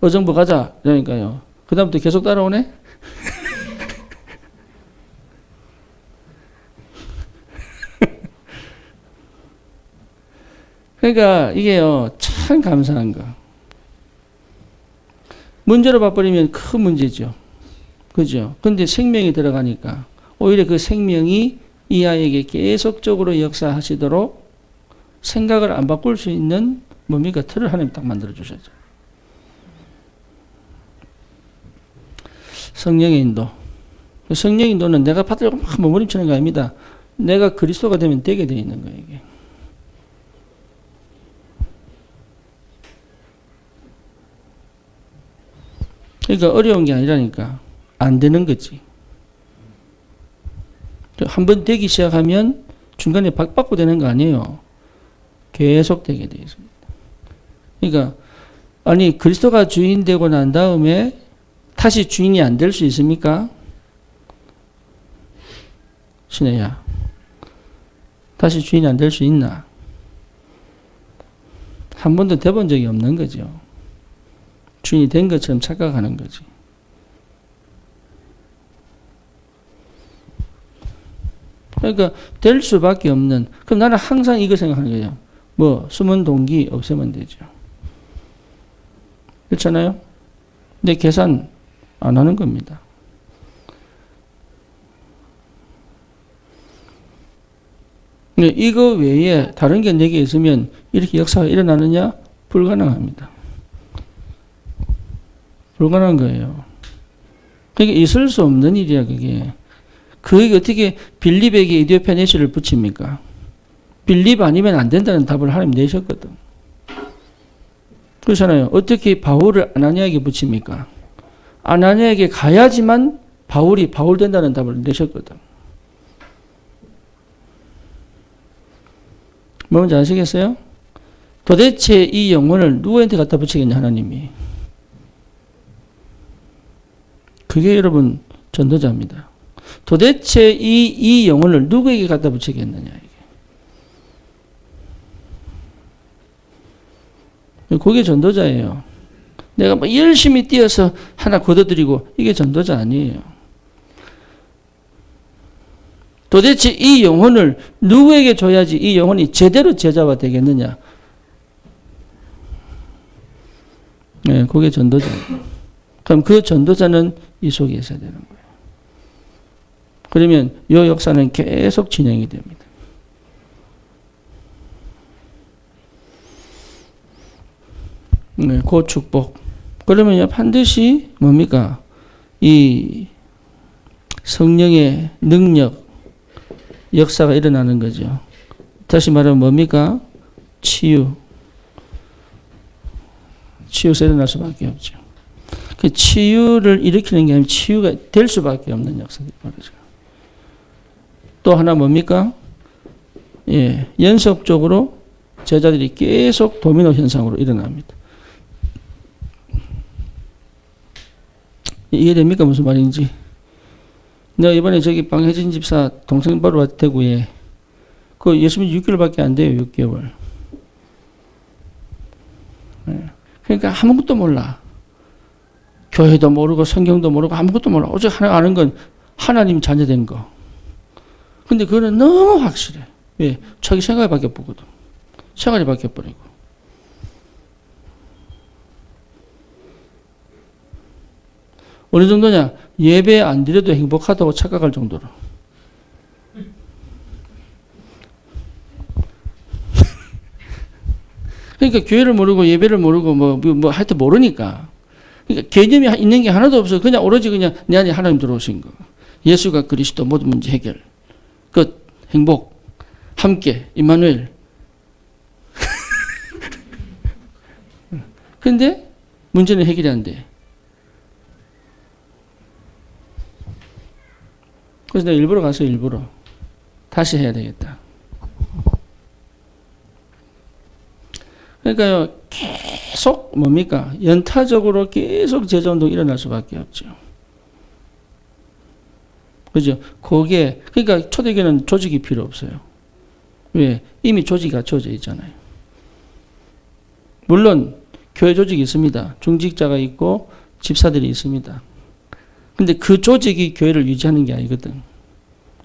어정부 가자. 그러니까요. 그 다음부터 계속 따라오네? 그러니까 이게요, 참 감사한 거. 문제로 봐버리면 큰 문제죠. 그죠? 근데 생명이 들어가니까 오히려 그 생명이 이 아이에게 계속적으로 역사하시도록 생각을 안 바꿀 수 있는 뭡니까? 틀을 하나님 딱 만들어 주셨죠. 성령의 인도. 성령의 인도는 내가 받으려고 막 머무림치는 거 아닙니다. 내가 그리스도가 되면 되게 돼 있는 거예요, 이게. 그러니까 어려운 게 아니라니까. 안 되는 거지. 한번 되기 시작하면 중간에 박받고 되는 거 아니에요. 계속 되게 되어 있습니다. 그러니까 아니 그리스도가 주인 되고 난 다음에 다시 주인이 안 될 수 있습니까? 신혜야. 다시 주인이 안 될 수 있나? 한 번도 돼본 적이 없는 거죠. 주인이 된 것처럼 착각하는 거지. 그러니까 될 수밖에 없는. 그럼 나는 항상 이거 생각하는 거예요. 뭐 숨은 동기 없애면 되죠. 그렇잖아요? 근데 계산 안 하는 겁니다. 근데 이거 외에 다른 게 내게 있으면 이렇게 역사가 일어나느냐? 불가능합니다. 불가능한 거예요. 그게 있을 수 없는 일이야, 그게. 그게 어떻게 빌립에게 이디오피아 내시를 붙입니까? 빌립 아니면 안 된다는 답을 하나님 내셨거든. 그렇잖아요. 어떻게 바울을 아나니아에게 붙입니까? 아나니아에게 가야지만 바울이 바울 된다는 답을 내셨거든. 뭔지 아시겠어요? 도대체 이 영혼을 누구한테 갖다 붙이겠냐, 하나님이. 그게 여러분 전도자입니다. 도대체 이 영혼을 누구에게 갖다 붙이겠느냐, 이게. 그게 전도자예요. 내가 뭐 열심히 뛰어서 하나 거둬들이고 이게 전도자 아니에요. 도대체 이 영혼을 누구에게 줘야지 이 영혼이 제대로 제자가 되겠느냐. 네, 그게 전도자예요. 그럼 그 전도자는 이 속에 있어야 되는 거예요. 그러면 이 역사는 계속 진행이 됩니다. 네, 그 축복. 그러면 반드시 뭡니까? 이 성령의 능력, 역사가 일어나는 거죠. 다시 말하면 뭡니까? 치유에서 일어날 수밖에 없죠. 그 치유를 일으키는 게 아니라 치유가 될 수밖에 없는 역사들이 벌어져요. 또 하나 뭡니까? 예, 연속적으로 제자들이 계속 도미노 현상으로 일어납니다. 이해됩니까? 무슨 말인지. 내가 이번에 저기 방혜진 집사 동생 보러 왔 대구에 그 예수님 6개월밖에 안 돼요. 6개월. 예. 그러니까 아무것도 몰라. 교회도 모르고 성경도 모르고 아무것도 몰라. 오직 하나 아는 건 하나님 자녀된 거. 근데 그거는 너무 확실해. 왜? 자기 생각이 바뀌어버거든. 생활이 바뀌어버리고. 어느 정도냐? 예배 안 드려도 행복하다고 착각할 정도로. 그러니까 교회를 모르고 예배를 모르고 뭐 하여튼 모르니까. 그러니까 개념이 있는 게 하나도 없어. 그냥 오로지 그냥 내 안에 하나님 들어오신 거. 예수가 그리스도 모든 문제 해결. 끝. 행복. 함께. 임마누엘. 근데 문제는 해결이 안 돼. 그래서 내가 일부러 가서 일부러 다시 해야 되겠다. 그러니까요, 계속 뭡니까? 연타적으로 계속 제자운동이 일어날 수밖에 없죠. 그죠? 그게, 그러니까 초대교회는 조직이 필요 없어요. 왜? 이미 조직이 갖춰져 있잖아요. 물론, 교회 조직이 있습니다. 중직자가 있고, 집사들이 있습니다. 근데 그 조직이 교회를 유지하는 게 아니거든.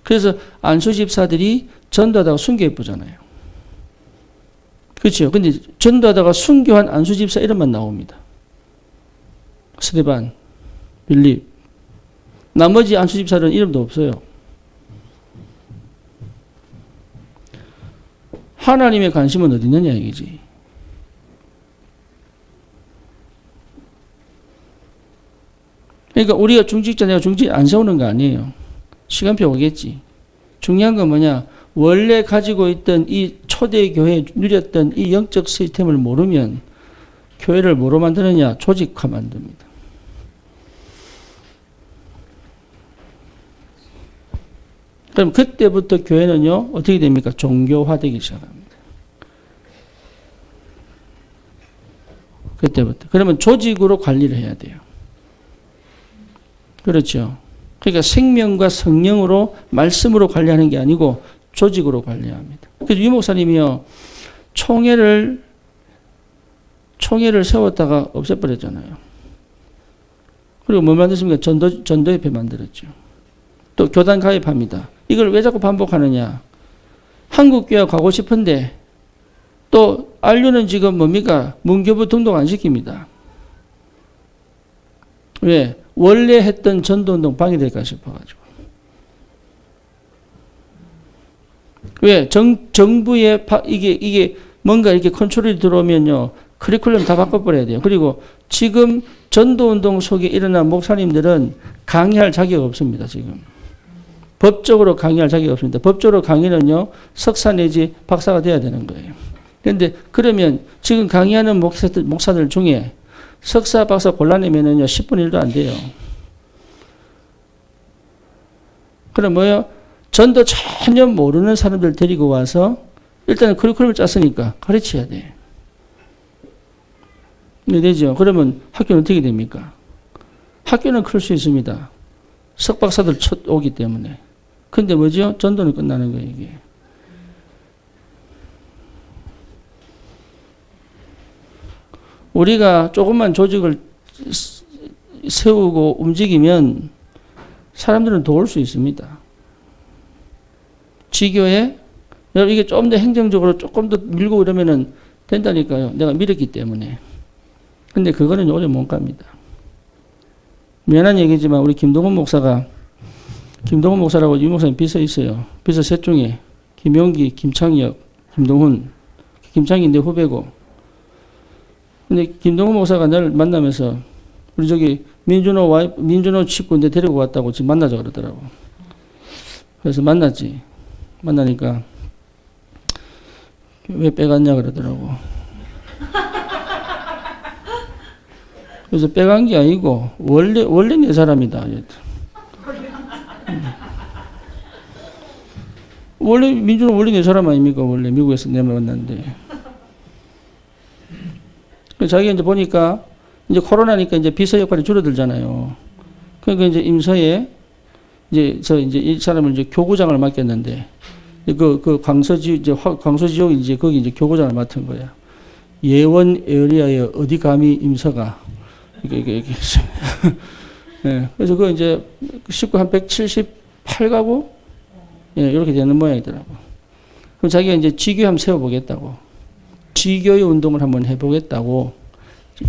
그래서 안수 집사들이 전도하다가 순교해보잖아요. 그렇죠. 근데 전도하다가 순교한 안수 집사 이름만 나옵니다. 스데반, 빌립. 나머지 안수 집사는 이름도 없어요. 하나님의 관심은 어디 있느냐 이거지. 그러니까 우리가 중직자 내가 중직 안 세우는 거 아니에요. 시간표 오겠지. 중요한 건 뭐냐. 원래 가지고 있던 이 초대교회에 누렸던 이 영적 시스템을 모르면 교회를 뭐로 만드느냐. 조직화 만듭니다. 그럼 그때부터 교회는요. 어떻게 됩니까? 종교화되기 시작합니다. 그때부터. 그러면 조직으로 관리를 해야 돼요. 그렇죠. 그러니까 생명과 성령으로 말씀으로 관리하는 게 아니고 조직으로 관리합니다. 그래서 유 목사님이요. 총회를 세웠다가 없애버렸잖아요. 그리고 뭐 만들었습니까? 전도협회 만들었죠. 또 교단 가입합니다. 이걸 왜 자꾸 반복하느냐. 한국교회 가고 싶은데 또 안류는 지금 뭡니까? 문교부 등록 안 시킵니다. 왜? 원래 했던 전도운동 방해될까 싶어가지고. 왜? 정부의 이게 뭔가 이렇게 컨트롤이 들어오면요. 커리큘럼 다 바꿔버려야 돼요. 그리고 지금 전도운동 속에 일어난 목사님들은 강의할 자격 없습니다. 지금. 법적으로 강의할 자격이 없습니다. 법적으로 강의는요. 석사 내지 박사가 돼야 되는 거예요. 그런데 그러면 지금 강의하는 목사들 중에 석사, 박사 골라내면은요, 10분의 1도 안 돼요. 그럼 뭐요? 전도 전혀 모르는 사람들 데리고 와서 일단은 커리큘럼을 짰으니까 가르쳐야 돼. 네, 되죠? 그러면 학교는 어떻게 됩니까? 학교는 클 수 있습니다. 석박사들 오기 때문에. 근데 뭐죠? 전도는 끝나는 거예요, 이게. 우리가 조금만 조직을 세우고 움직이면 사람들은 도울 수 있습니다. 지교에 여러분 이게 좀 더 행정적으로 조금 더 밀고 이러면은 된다니까요. 내가 밀었기 때문에. 근데 그거는 오래 못 갑니다. 미안한 얘기지만 우리 김동훈 목사라고 유 목사님 비서 있어요. 비서 셋 중에 김용기, 김창혁, 김동훈. 김창이 내 후배고. 근데 김동훈 목사가 나를 만나면서 우리 저기 민준호 친구 내 데리고 왔다고 지금 만나자 그러더라고. 그래서 만났지. 만나니까 왜 빼갔냐 그러더라고. 그래서 빼간 게 아니고 원래 내 사람이다. 원래 민준호 원래 내 사람 아닙니까? 원래 미국에서 내 만났는데. 자기가 이제 보니까 이제 코로나니까 이제 비서 역할이 줄어들잖아요. 그러니까 이제 임서에 이제 이 사람을 이제 교구장을 맡겼는데 그 광서지역 이제 거기 이제 교구장을 맡은 거야. 예원 에어리아에 어디 감히 임서가 이게 네, 그래서 그 이제 식구 한 178가구 예, 이렇게 되는 모양이더라고. 그럼 자기가 이제 지교회 한번 세워보겠다고. 지교의 운동을 한번 해보겠다고.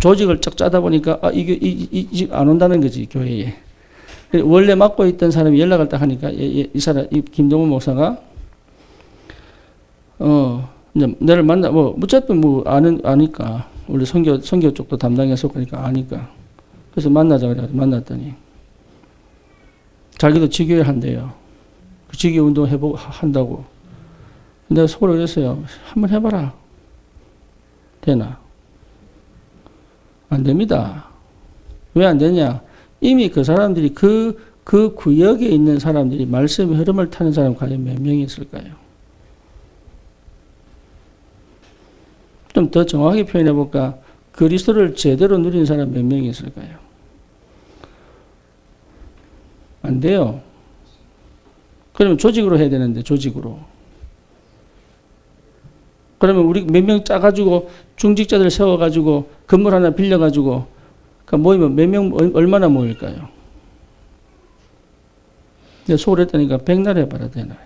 조직을 쫙 짜다 보니까, 이게 안 온다는 거지, 교회에. 원래 맡고 있던 사람이 연락을 딱 하니까, 이 김동훈 목사가, 이제 나를 만나, 무조건 아니까. 원래 선교 쪽도 담당해서 그러니까 아니까. 그래서 만나자 그래. 만났더니. 자기도 지교회 한대요. 그 지교회 운동 한다고. 내가 속으로 그랬어요. 한번 해봐라. 되나? 안 됩니다. 왜 안 되냐? 이미 그 사람들이 그 구역에 있는 사람들이 말씀의 흐름을 타는 사람 과연 몇 명이 있을까요? 좀 더 정확하게 표현해 볼까? 그리스도를 제대로 누린 사람 몇 명이 있을까요? 안 돼요. 그러면 조직으로 해야 되는데, 조직으로. 그러면 우리 몇 명 짜가지고 중직자들 세워가지고 건물 하나 빌려가지고 그러니까 모이면 몇 명 얼마나 모일까요? 내가 속을 했다니까 백날 해봐라 되나.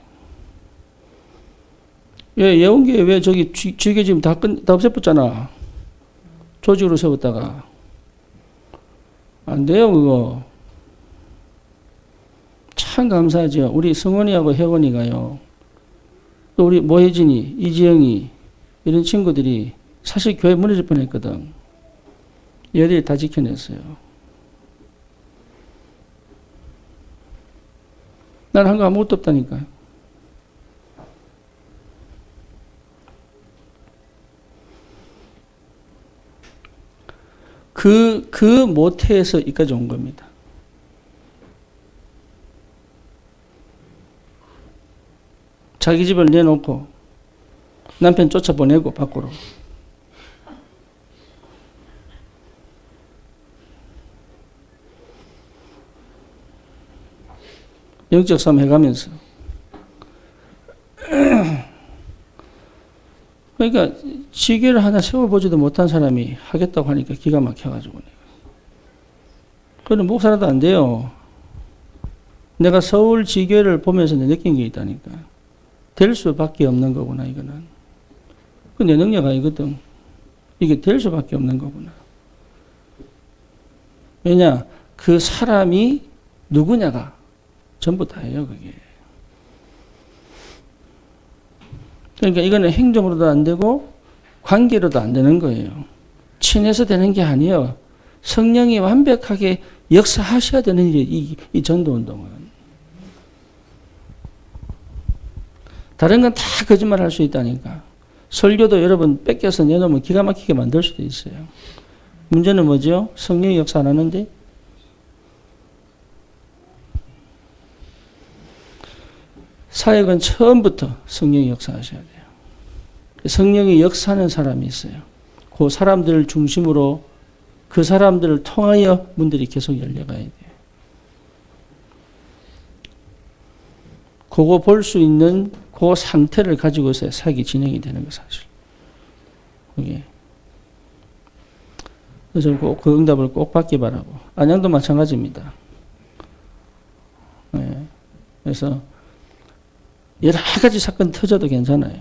왜 예원교회 왜 저기 지교 지금 다 없애버렸잖아. 조직으로 세웠다가 안 돼요 그거. 참 감사하죠. 우리 성원이하고 혜원이가요. 또 우리 모혜진이, 이지영이 이런 친구들이 사실 교회 무너질 뻔했거든. 얘들이 다 지켜냈어요. 나는 한 거 아무것도 없다니까. 그 모태에서 이까지 온 겁니다. 자기 집을 내놓고 남편 쫓아보내고 밖으로. 영적 싸움 해가면서. 그러니까 지교를 하나 세워보지도 못한 사람이 하겠다고 하니까 기가 막혀가지고. 그건 목사라도 안 돼요. 내가 서울 지교를 보면서 느낀 게 있다니까. 될 수밖에 없는 거구나 이거는. 그 내 능력 아니거든. 이게 될 수밖에 없는 거구나. 왜냐? 그 사람이 누구냐가 전부 다예요 그게. 그러니까 이거는 행정으로도 안 되고 관계로도 안 되는 거예요. 친해서 되는 게 아니에요. 성령이 완벽하게 역사하셔야 되는 일이 이 전도운동은. 다른 건 다 거짓말 할 수 있다니까. 설교도 여러분 뺏겨서 내놓으면 기가 막히게 만들 수도 있어요. 문제는 뭐죠? 성령이 역사 안 하는데? 사역은 처음부터 성령이 역사하셔야 돼요. 성령이 역사하는 사람이 있어요. 그 사람들을 중심으로 그 사람들을 통하여 문들이 계속 열려가야 돼요. 그거 볼 수 있는 그 상태를 가지고서 사역이 진행이 되는 거 사실. 그게. 그래서 꼭 그 응답을 꼭 받기 바라고. 안양도 마찬가지입니다. 네. 그래서 여러 가지 사건 터져도 괜찮아요.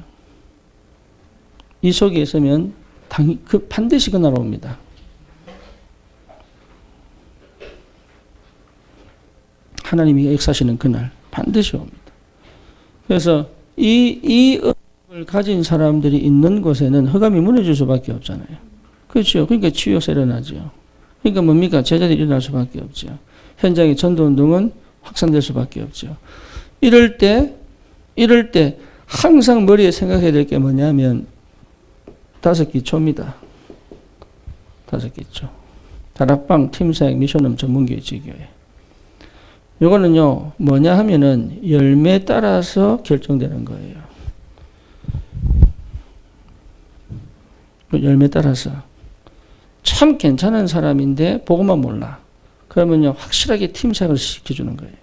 이 속에 있으면 반드시 그날 옵니다. 하나님이 역사하시는 그날 반드시 옵니다. 그래서 이 응답을 가진 사람들이 있는 곳에는 흑암이 무너질 수밖에 없잖아요. 그렇죠. 그러니까 치유 역사 일어나죠. 그러니까 뭡니까? 제자들이 일어날 수밖에 없죠. 현장의 전도운동은 확산될 수밖에 없죠. 이럴 때 항상 머리에 생각해야 될 게 뭐냐면 5기초입니다. 5기초. 다락방, 팀사역, 미션홈, 전문교회, 지교회. 요거는요, 뭐냐 하면은 열매에 따라서 결정되는 거예요. 열매에 따라서. 참 괜찮은 사람인데 복음만 몰라. 그러면요, 확실하게 팀사역을 시켜주는 거예요.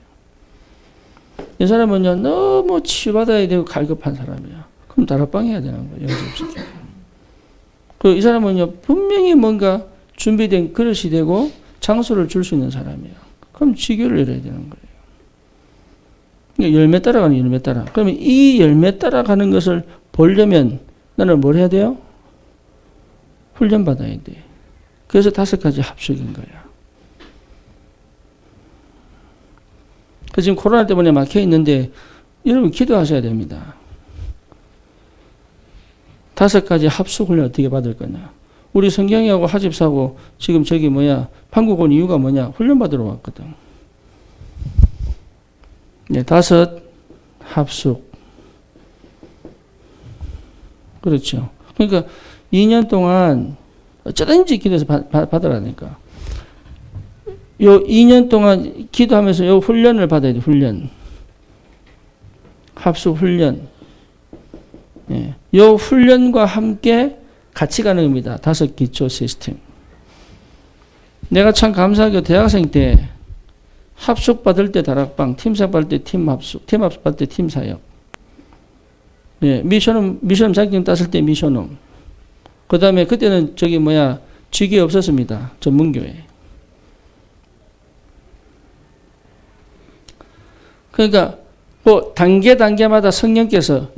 이 사람은요, 너무 치유받아야 되고 갈급한 사람이야. 그럼 다락방 해야 되는 거예요. 영접시키고. 이 사람은요, 분명히 뭔가 준비된 그릇이 되고 장소를 줄 수 있는 사람이에요. 그럼 지교를 열어야 되는 거예요. 그러니까 열매 따라가는 열매 따라. 그러면 이 열매 따라가는 것을 보려면 나는 뭘 해야 돼요? 훈련받아야 돼. 그래서 5가지 합숙인 거야. 그래서 지금 코로나 때문에 막혀 있는데 여러분 기도하셔야 됩니다. 5가지 합숙 훈련 어떻게 받을 거냐. 우리 성경이하고 하집사하고 지금 판국 온 이유가 뭐냐. 훈련 받으러 왔거든. 네, 5 합숙. 그렇죠. 그러니까 2년 동안 어쩌든지 기도해서 받으라니까. 요 2년 동안 기도하면서 요 훈련을 받아야 돼, 훈련. 합숙 훈련. 예. 요 훈련과 함께 같이 가는 겁니다. 5기초 시스템. 내가 참 감사하게 대학생 때 합숙 받을 때 다락방, 팀사역 받을 때 팀합숙, 팀합숙 받을 때 팀사역. 예. 미션홈 자격증 땄을 때 미션홈. 그 다음에 그때는 지교회 없었습니다. 전문교회. 그러니까 단계마다 성령께서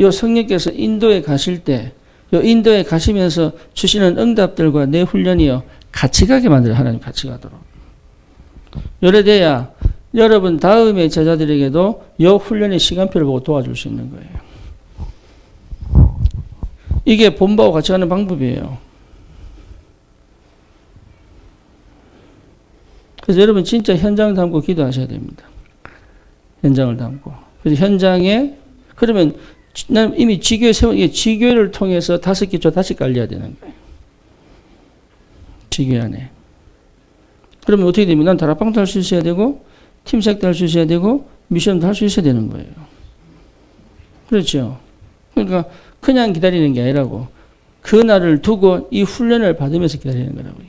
인도에 가실 때 인도에 가시면서 주시는 응답들과 내 훈련이요 같이 가게 만들어요. 하나님 같이 가도록. 요래돼야 여러분 다음의 제자들에게도 이 훈련의 시간표를 보고 도와줄 수 있는 거예요. 이게 본부하고 같이 가는 방법이에요. 그래서 여러분 진짜 현장 담고 기도하셔야 됩니다. 현장을 담고. 그래서 현장에 그러면 난 이미 지교회를 통해서 5기초 다시 깔려야 되는 거예요. 지교회 안에. 그러면 어떻게 되면 난 다락방도 할 수 있어야 되고 팀사역도 할 수 있어야 되고 미션도 할 수 있어야 되는 거예요. 그렇죠. 그러니까 그냥 기다리는 게 아니라고 그 날을 두고 이 훈련을 받으면서 기다리는 거라고.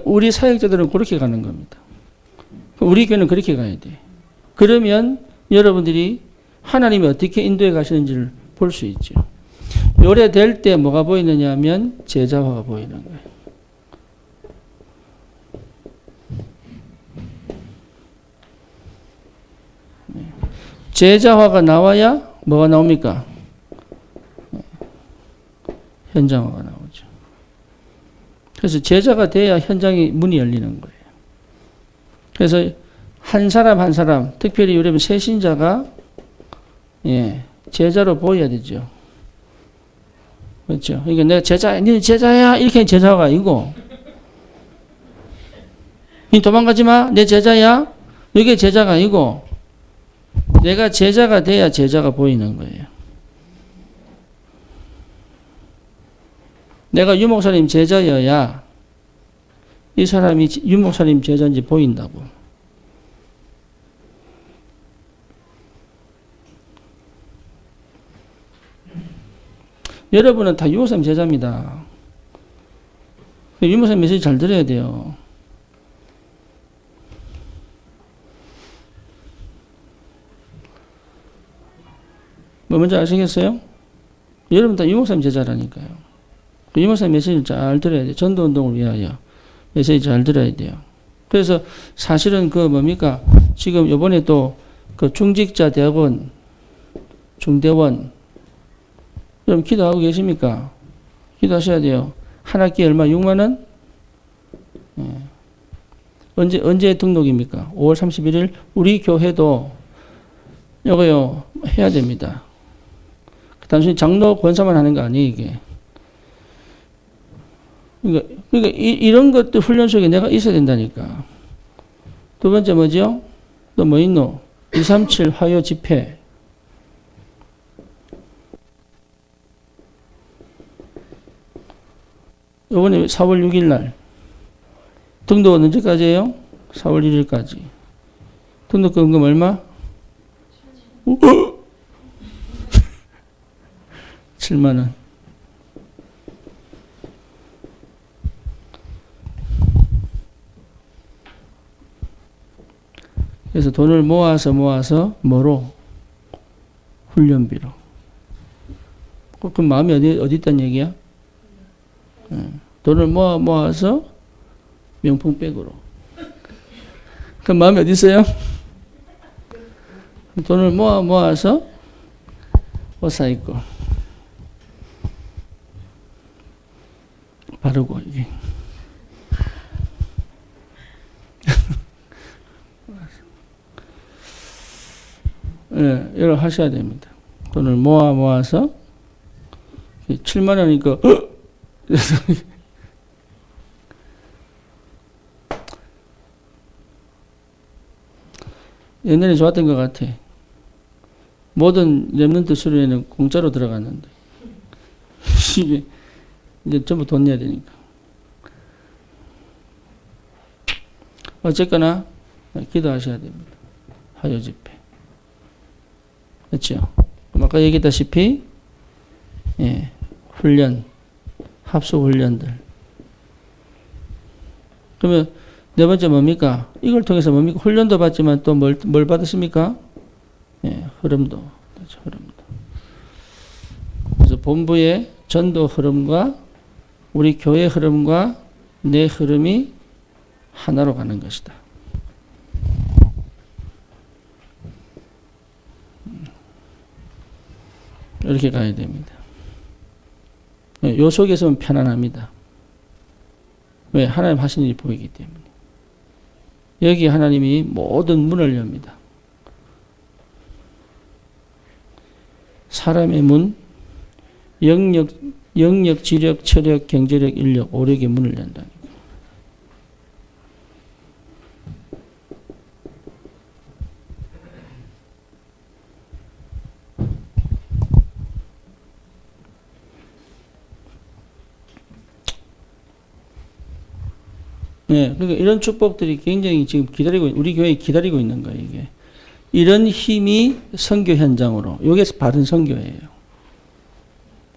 우리 사역자들은 그렇게 가는 겁니다. 우리 교회는 그렇게 가야 돼. 그러면 여러분들이 하나님이 어떻게 인도해 가시는지를 볼 수 있죠. 요래될 때 뭐가 보이느냐 하면 제자화가 보이는 거예요. 제자화가 나와야 뭐가 나옵니까? 현장화가 나오죠. 그래서 제자가 돼야 현장의 문이 열리는 거예요. 그래서 한 사람, 특별히 여러분 새신자가 제자로 보여야 되죠. 그렇죠. 그러니까 내가 네 제자야 이렇게 제자가 아니고, 니 도망가지 마, 내 제자야. 이게 제자가 아니고, 내가 제자가 돼야 제자가 보이는 거예요. 내가 유목사님 제자여야 이 사람이 유목사님 제자인지 보인다고. 여러분은 다 유목사님 제자입니다. 유목사님 메시지 잘 들어야 돼요. 뭐 먼저 아시겠어요? 여러분 다 유목사님 제자라니까요. 그 유목사님 메시지를 잘 들어야 돼요. 전도운동을 위하여 메시지 잘 들어야 돼요. 그래서 사실은 그 뭡니까? 지금 요번에 또 그 중직자 대학원, 중대원, 여러분 기도하고 계십니까? 기도하셔야 돼요. 한 학기에 얼마? 6만 원? 예. 언제 등록입니까? 5월 31일. 우리 교회도 이거요 해야 됩니다. 단순히 장로 권사만 하는 거 아니에요, 이게. 그러니까 이런 것들 훈련 속에 내가 있어야 된다니까. 두 번째 뭐죠? 또 뭐 있노? 237 화요 집회. 이번에 4월 6일 날. 등록은 언제까지예요? 4월 1일까지. 등록금금 얼마? 7만 원. 그래서 돈을 모아서 뭐로? 훈련비로. 그 마음이 어디 있단 얘기야? 돈을 모아서 명품백으로. 그 마음이 어디 있어요? 돈을 모아서 옷 사입고 바르고 이게. 예, 이걸 하셔야 됩니다. 돈을 모아서 7만 원이니까 옛날에 좋았던 것 같아. 모든 렘넌트 수련회는 공짜로 들어갔는데 이게 이제 전부 돈 내야 되니까. 어쨌거나 기도하셔야 됩니다. 화요 집회. 그렇죠? 아까 얘기했다시피 예, 훈련, 합숙 훈련들. 그러면 네 번째 뭡니까? 이걸 통해서 뭡니까? 훈련도 받지만 또 뭘 받으십니까? 예, 흐름도. 그렇죠, 흐름도. 그래서 본부의 전도 흐름과 우리 교회 흐름과 내 흐름이 하나로 가는 것이다. 이렇게 가야 됩니다. 요 속에서는 편안합니다. 왜? 하나님 하신 일이 보이기 때문에. 여기 하나님이 모든 문을 엽니다. 사람의 문, 영역, 지력, 체력, 경제력, 인력, 오력의 문을 연다. 네, 그러니까 이런 축복들이 굉장히 지금 우리 교회에 기다리고 있는 거예요, 이게. 이런 힘이 선교 현장으로, 이게 바른 선교예요.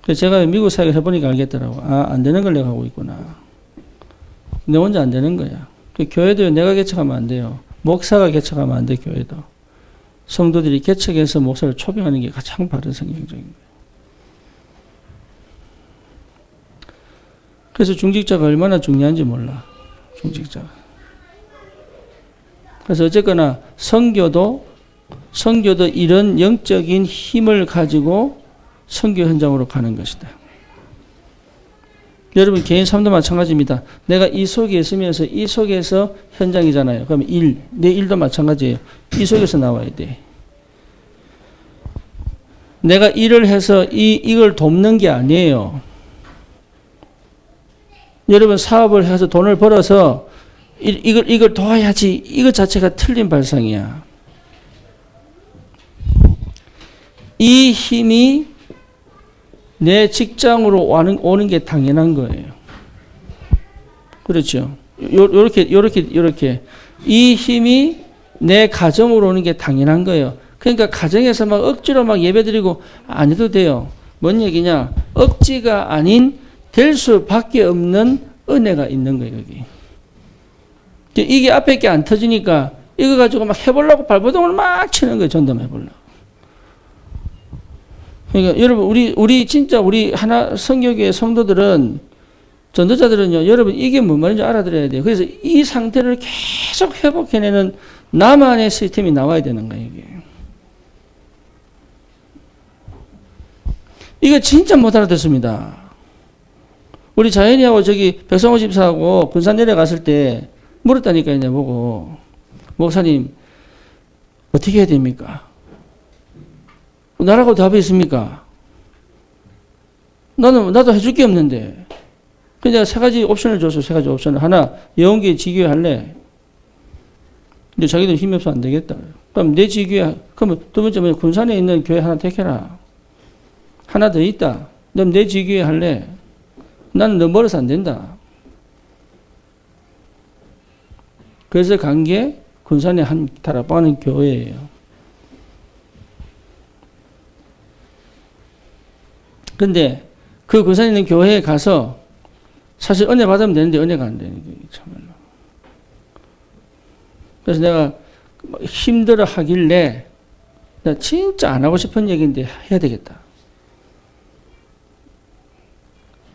그래서 제가 미국 사역을 해보니까 알겠더라고. 아, 안 되는 걸 내가 하고 있구나. 내 혼자 안 되는 거야. 그 교회도 내가 개척하면 안 돼요. 목사가 개척하면 안 돼, 교회도. 성도들이 개척해서 목사를 초빙하는 게 가장 바른 성경적인 거예요. 그래서 중직자가 얼마나 중요한지 몰라. 중직자. 그래서 어쨌거나 선교도 이런 영적인 힘을 가지고 선교 현장으로 가는 것이다. 여러분 개인 삶도 마찬가지입니다. 내가 이 속에 있으면서 이 속에서 현장이잖아요. 그럼 내 일도 마찬가지예요. 이 속에서 나와야 돼. 내가 일을 해서 이걸 돕는 게 아니에요. 여러분 사업을 해서 돈을 벌어서 이걸 도와야지. 이것 자체가 틀린 발상이야. 이 힘이 내 직장으로 오는 게 당연한 거예요. 그렇죠? 요렇게. 이 힘이 내 가정으로 오는 게 당연한 거예요. 그러니까 가정에서 막 억지로 막 예배드리고 안 해도 돼요. 뭔 얘기냐? 억지가 아닌 될 수밖에 없는 은혜가 있는 거예요, 여기. 이게 앞에 게 안 터지니까 이거 가지고 막 해보려고 발버둥을 막 치는 거예요, 전담 해보려고. 그러니까 여러분 우리 진짜 우리 하나 성교계 성도들은 전도자들은요, 여러분 이게 뭔 말인지 알아들어야 돼요. 그래서 이 상태를 계속 회복해내는 나만의 시스템이 나와야 되는 거예요, 이게. 이거 진짜 못 알아듣습니다. 우리 자연이하고 저기 백성호 집사하고 군산 내려갔을 때 물었다니까요, 내보고. 목사님, 어떻게 해야 됩니까? 나라고 답이 있습니까? 나도 해줄 게 없는데. 그래서 내가 세 가지 옵션을 줬어, 세 가지 옵션을. 하나, 영계 지교회 할래? 근데 자기들 힘이 없어 안 되겠다. 그럼 내 지교회, 그러면 두 번째 뭐냐, 군산에 있는 교회 하나 택해라. 하나 더 있다. 넌 내 지교회 할래? 나는 너 멀어서 안 된다. 그래서 간 게 군산에 한 다락방하는 교회예요. 근데 그 군산에 있는 교회에 가서 사실 은혜 받으면 되는데 은혜가 안 되는 게 참말로. 그래서 내가 힘들어 하길래 나 진짜 안 하고 싶은 얘기인데 해야 되겠다.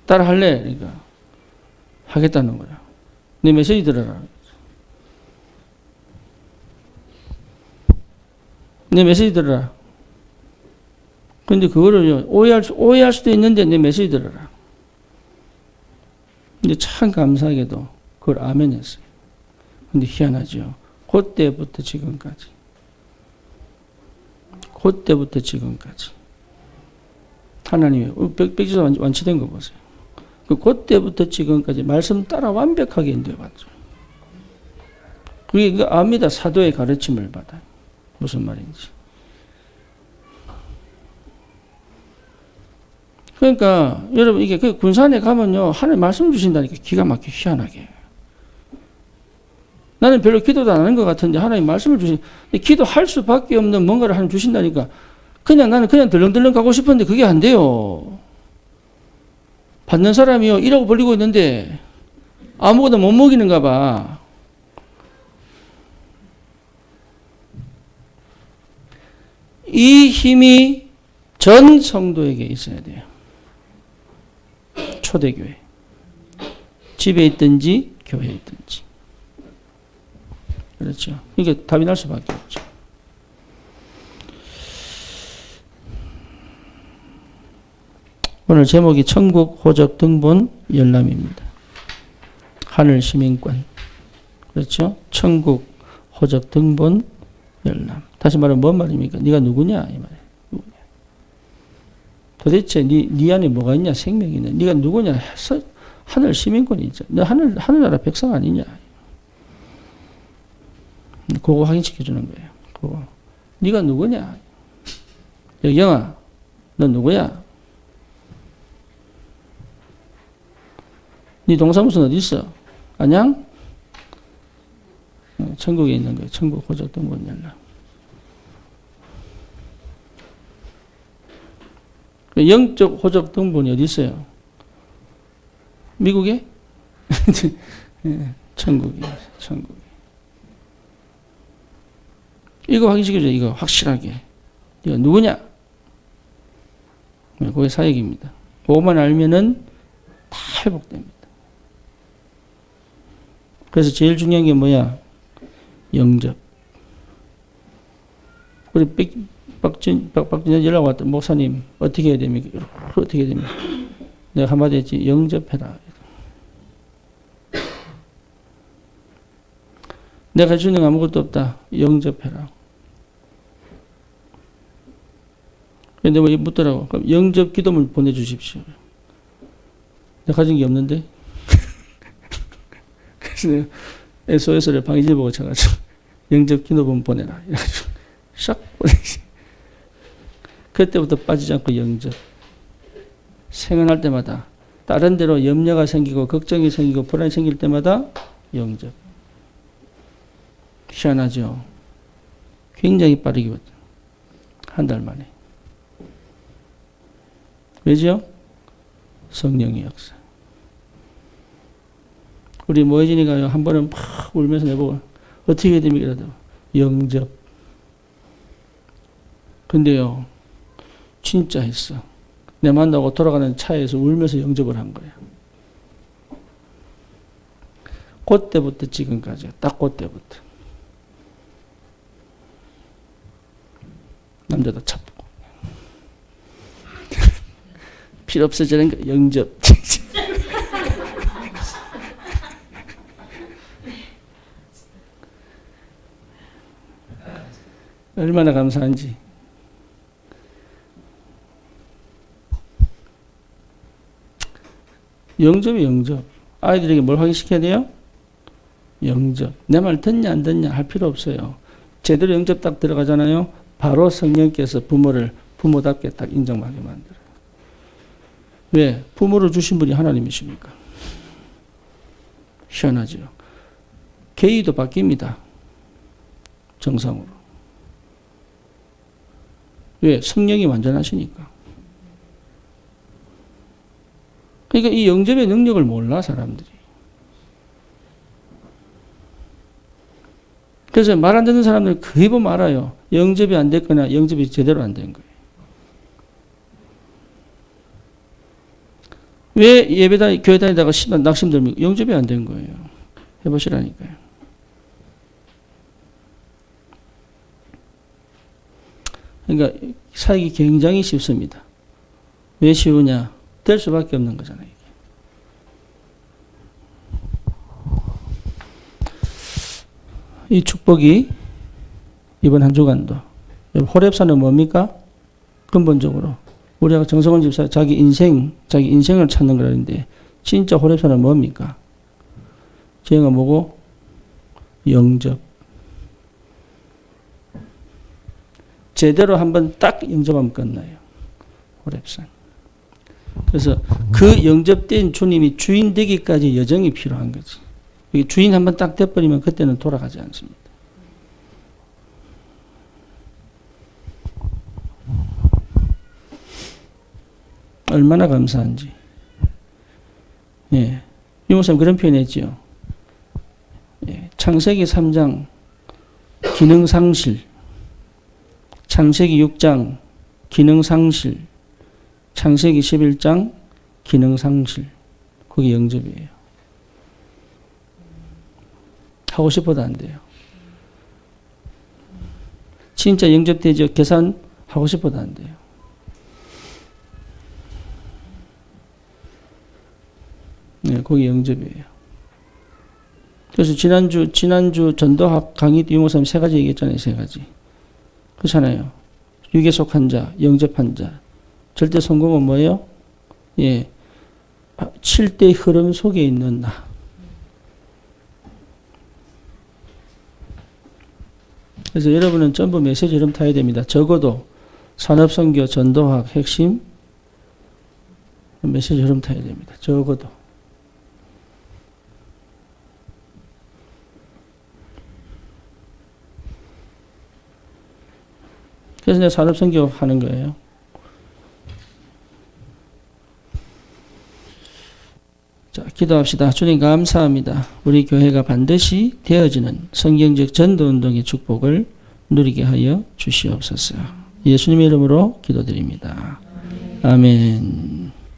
따라 할래? 그러니까 하겠다는 거야. 내 메시지 들어라. 내 메시지 들어라. 근데 그거를 오해할 수도 있는데 내 메시지 들어라. 근데 참 감사하게도 그걸 아멘 했어요. 근데 희한하죠. 그때부터 지금까지. 그때부터 지금까지. 하나님의 백지사 완치된 거 보세요. 그때부터 지금까지 말씀 따라 완벽하게 인도해 봤죠. 그게 압니다. 사도의 가르침을 받아요. 무슨 말인지. 그러니까 여러분 이게 그 군산에 가면요 하나님 말씀 주신다니까 기가 막히게 희한하게. 나는 별로 기도도 안 하는 것 같은데 하나님 말씀을 주신 기도할 수밖에 없는 뭔가를 하나님 주신다니까 나는 그냥 덜렁덜렁 가고 싶은데 그게 안 돼요. 받는 사람이요 이라고 벌리고 있는데 아무것도 못 먹이는가 봐. 이 힘이 전 성도에게 있어야 돼요. 초대교회. 집에 있든지 교회에 있든지. 그렇죠. 이게 답이 날 수밖에 없죠. 오늘 제목이 천국 호적 등본 열람입니다. 하늘 시민권. 그렇죠. 천국 호적 등본 열람. 다시 말하면 뭔 말입니까? 네가 누구냐 이 말이에요. 누구냐. 도대체 네 안에 뭐가 있냐? 생명이 있냐? 네가 누구냐? 해서 하늘 시민권이 있잖아. 너 하늘나라 백성 아니냐? 그거 확인시켜 주는 거예요. 그거. 네가 누구냐? 여경아, 너 누구야? 네 동사무소는 어디 있어? 안양? 천국에 있는 거예요. 천국 호적 등본 열람. 영적 호적 등본이 어디 있어요? 미국에? 천국에. 이거 확인시켜줘. 이거 확실하게. 네가 누구냐? 그게 사역입니다. 그것만 알면은 다 회복됩니다. 그래서 제일 중요한 게 뭐야? 영접. 우리 박진현 연락 왔던 목사님 어떻게 해야 됩니까? 어떻게 해야 됩니까? 내가 한마디 했지. 영접해라. 내가 할 수 있는 거 아무것도 없다. 영접해라. 근데 뭐 묻더라고. 그럼 영접 기도문 보내주십시오. 내가 가진 게 없는데. 그래서 내가 SOS를 방해질 보고 쳐가지고 영접 기도문 보내라. 이래가지고 싹 보내지. 그때부터 빠지지 않고 영접. 생각할 때마다 다른 데로 염려가 생기고 걱정이 생기고 불안이 생길 때마다 영접. 희한하죠. 굉장히 빠르게 왔죠. 한 달 만에. 왜죠? 성령의 역사. 우리 모혜진이가 한 번은 막 울면서 내보고 어떻게 해야 됩니까? 영접. 근데요. 진짜 했어. 내 만나고 돌아가는 차에서 울면서 영접을 한 거야. 그때부터 지금까지 딱 그때부터 남자도 찾고 필요 없어지는 거 영접. 얼마나 감사한지. 영접이 영접. 아이들에게 뭘 확인시켜야 돼요? 영접. 내 말 듣냐 안 듣냐 할 필요 없어요. 제대로 영접 딱 들어가잖아요. 바로 성령께서 부모를 부모답게 딱 인정하게 만들어요. 왜? 부모를 주신 분이 하나님이십니까? 희한하죠. 계의도 바뀝니다. 정상으로. 왜? 성령이 완전하시니까. 그러니까 이 영접의 능력을 몰라 사람들이. 그래서 말 안 듣는 사람들 거의 보면 알아요. 영접이 안 됐거나 영접이 제대로 안 된 거예요. 왜 예배 교회 다니다가 낙심 들면 영접이 안 된 거예요. 해보시라니까요. 그러니까 살기 굉장히 쉽습니다. 왜 쉬우냐? 될 수밖에 없는 거잖아요. 이 축복이 이번 한 주간도 호렙산은 뭡니까? 근본적으로 우리가 정성원 집사 자기 인생을 찾는 거라는데 진짜 호렙산은 뭡니까? 제가 뭐고? 영접. 제대로 한번 딱 영접하면 끝나요. 호렙산. 그래서 그 영접된 주님이 주인 되기까지 여정이 필요한 거지. 주인 한번 딱 돼버리면 그때는 돌아가지 않습니다. 얼마나 감사한지. 예. 유목사님 그런 표현 했지요. 예. 창세기 3장 기능상실, 창세기 6장 기능상실, 창세기 11장 기능상실. 그게 영접이에요. 하고 싶어도 안 돼요. 진짜 영접되죠. 계산하고 싶어도 안 돼요. 네, 거기 영접이에요. 그래서 지난주 전도학 강의 때 유목사님 3가지 얘기했잖아요. 3가지. 그렇잖아요. 육에 속한 자, 영접한 자. 절대 성공은 뭐예요? 예. 7대 흐름 속에 있는 나. 그래서 여러분은 전부 메시지 흐름 타야 됩니다. 적어도 산업선교, 전도학, 핵심 메시지 흐름 타야 됩니다. 적어도. 그래서 내가 산업선교 하는 거예요. 자, 기도합시다. 주님 감사합니다. 우리 교회가 반드시 되어지는 성경적 전도운동의 축복을 누리게 하여 주시옵소서. 예수님의 이름으로 기도드립니다. 아멘.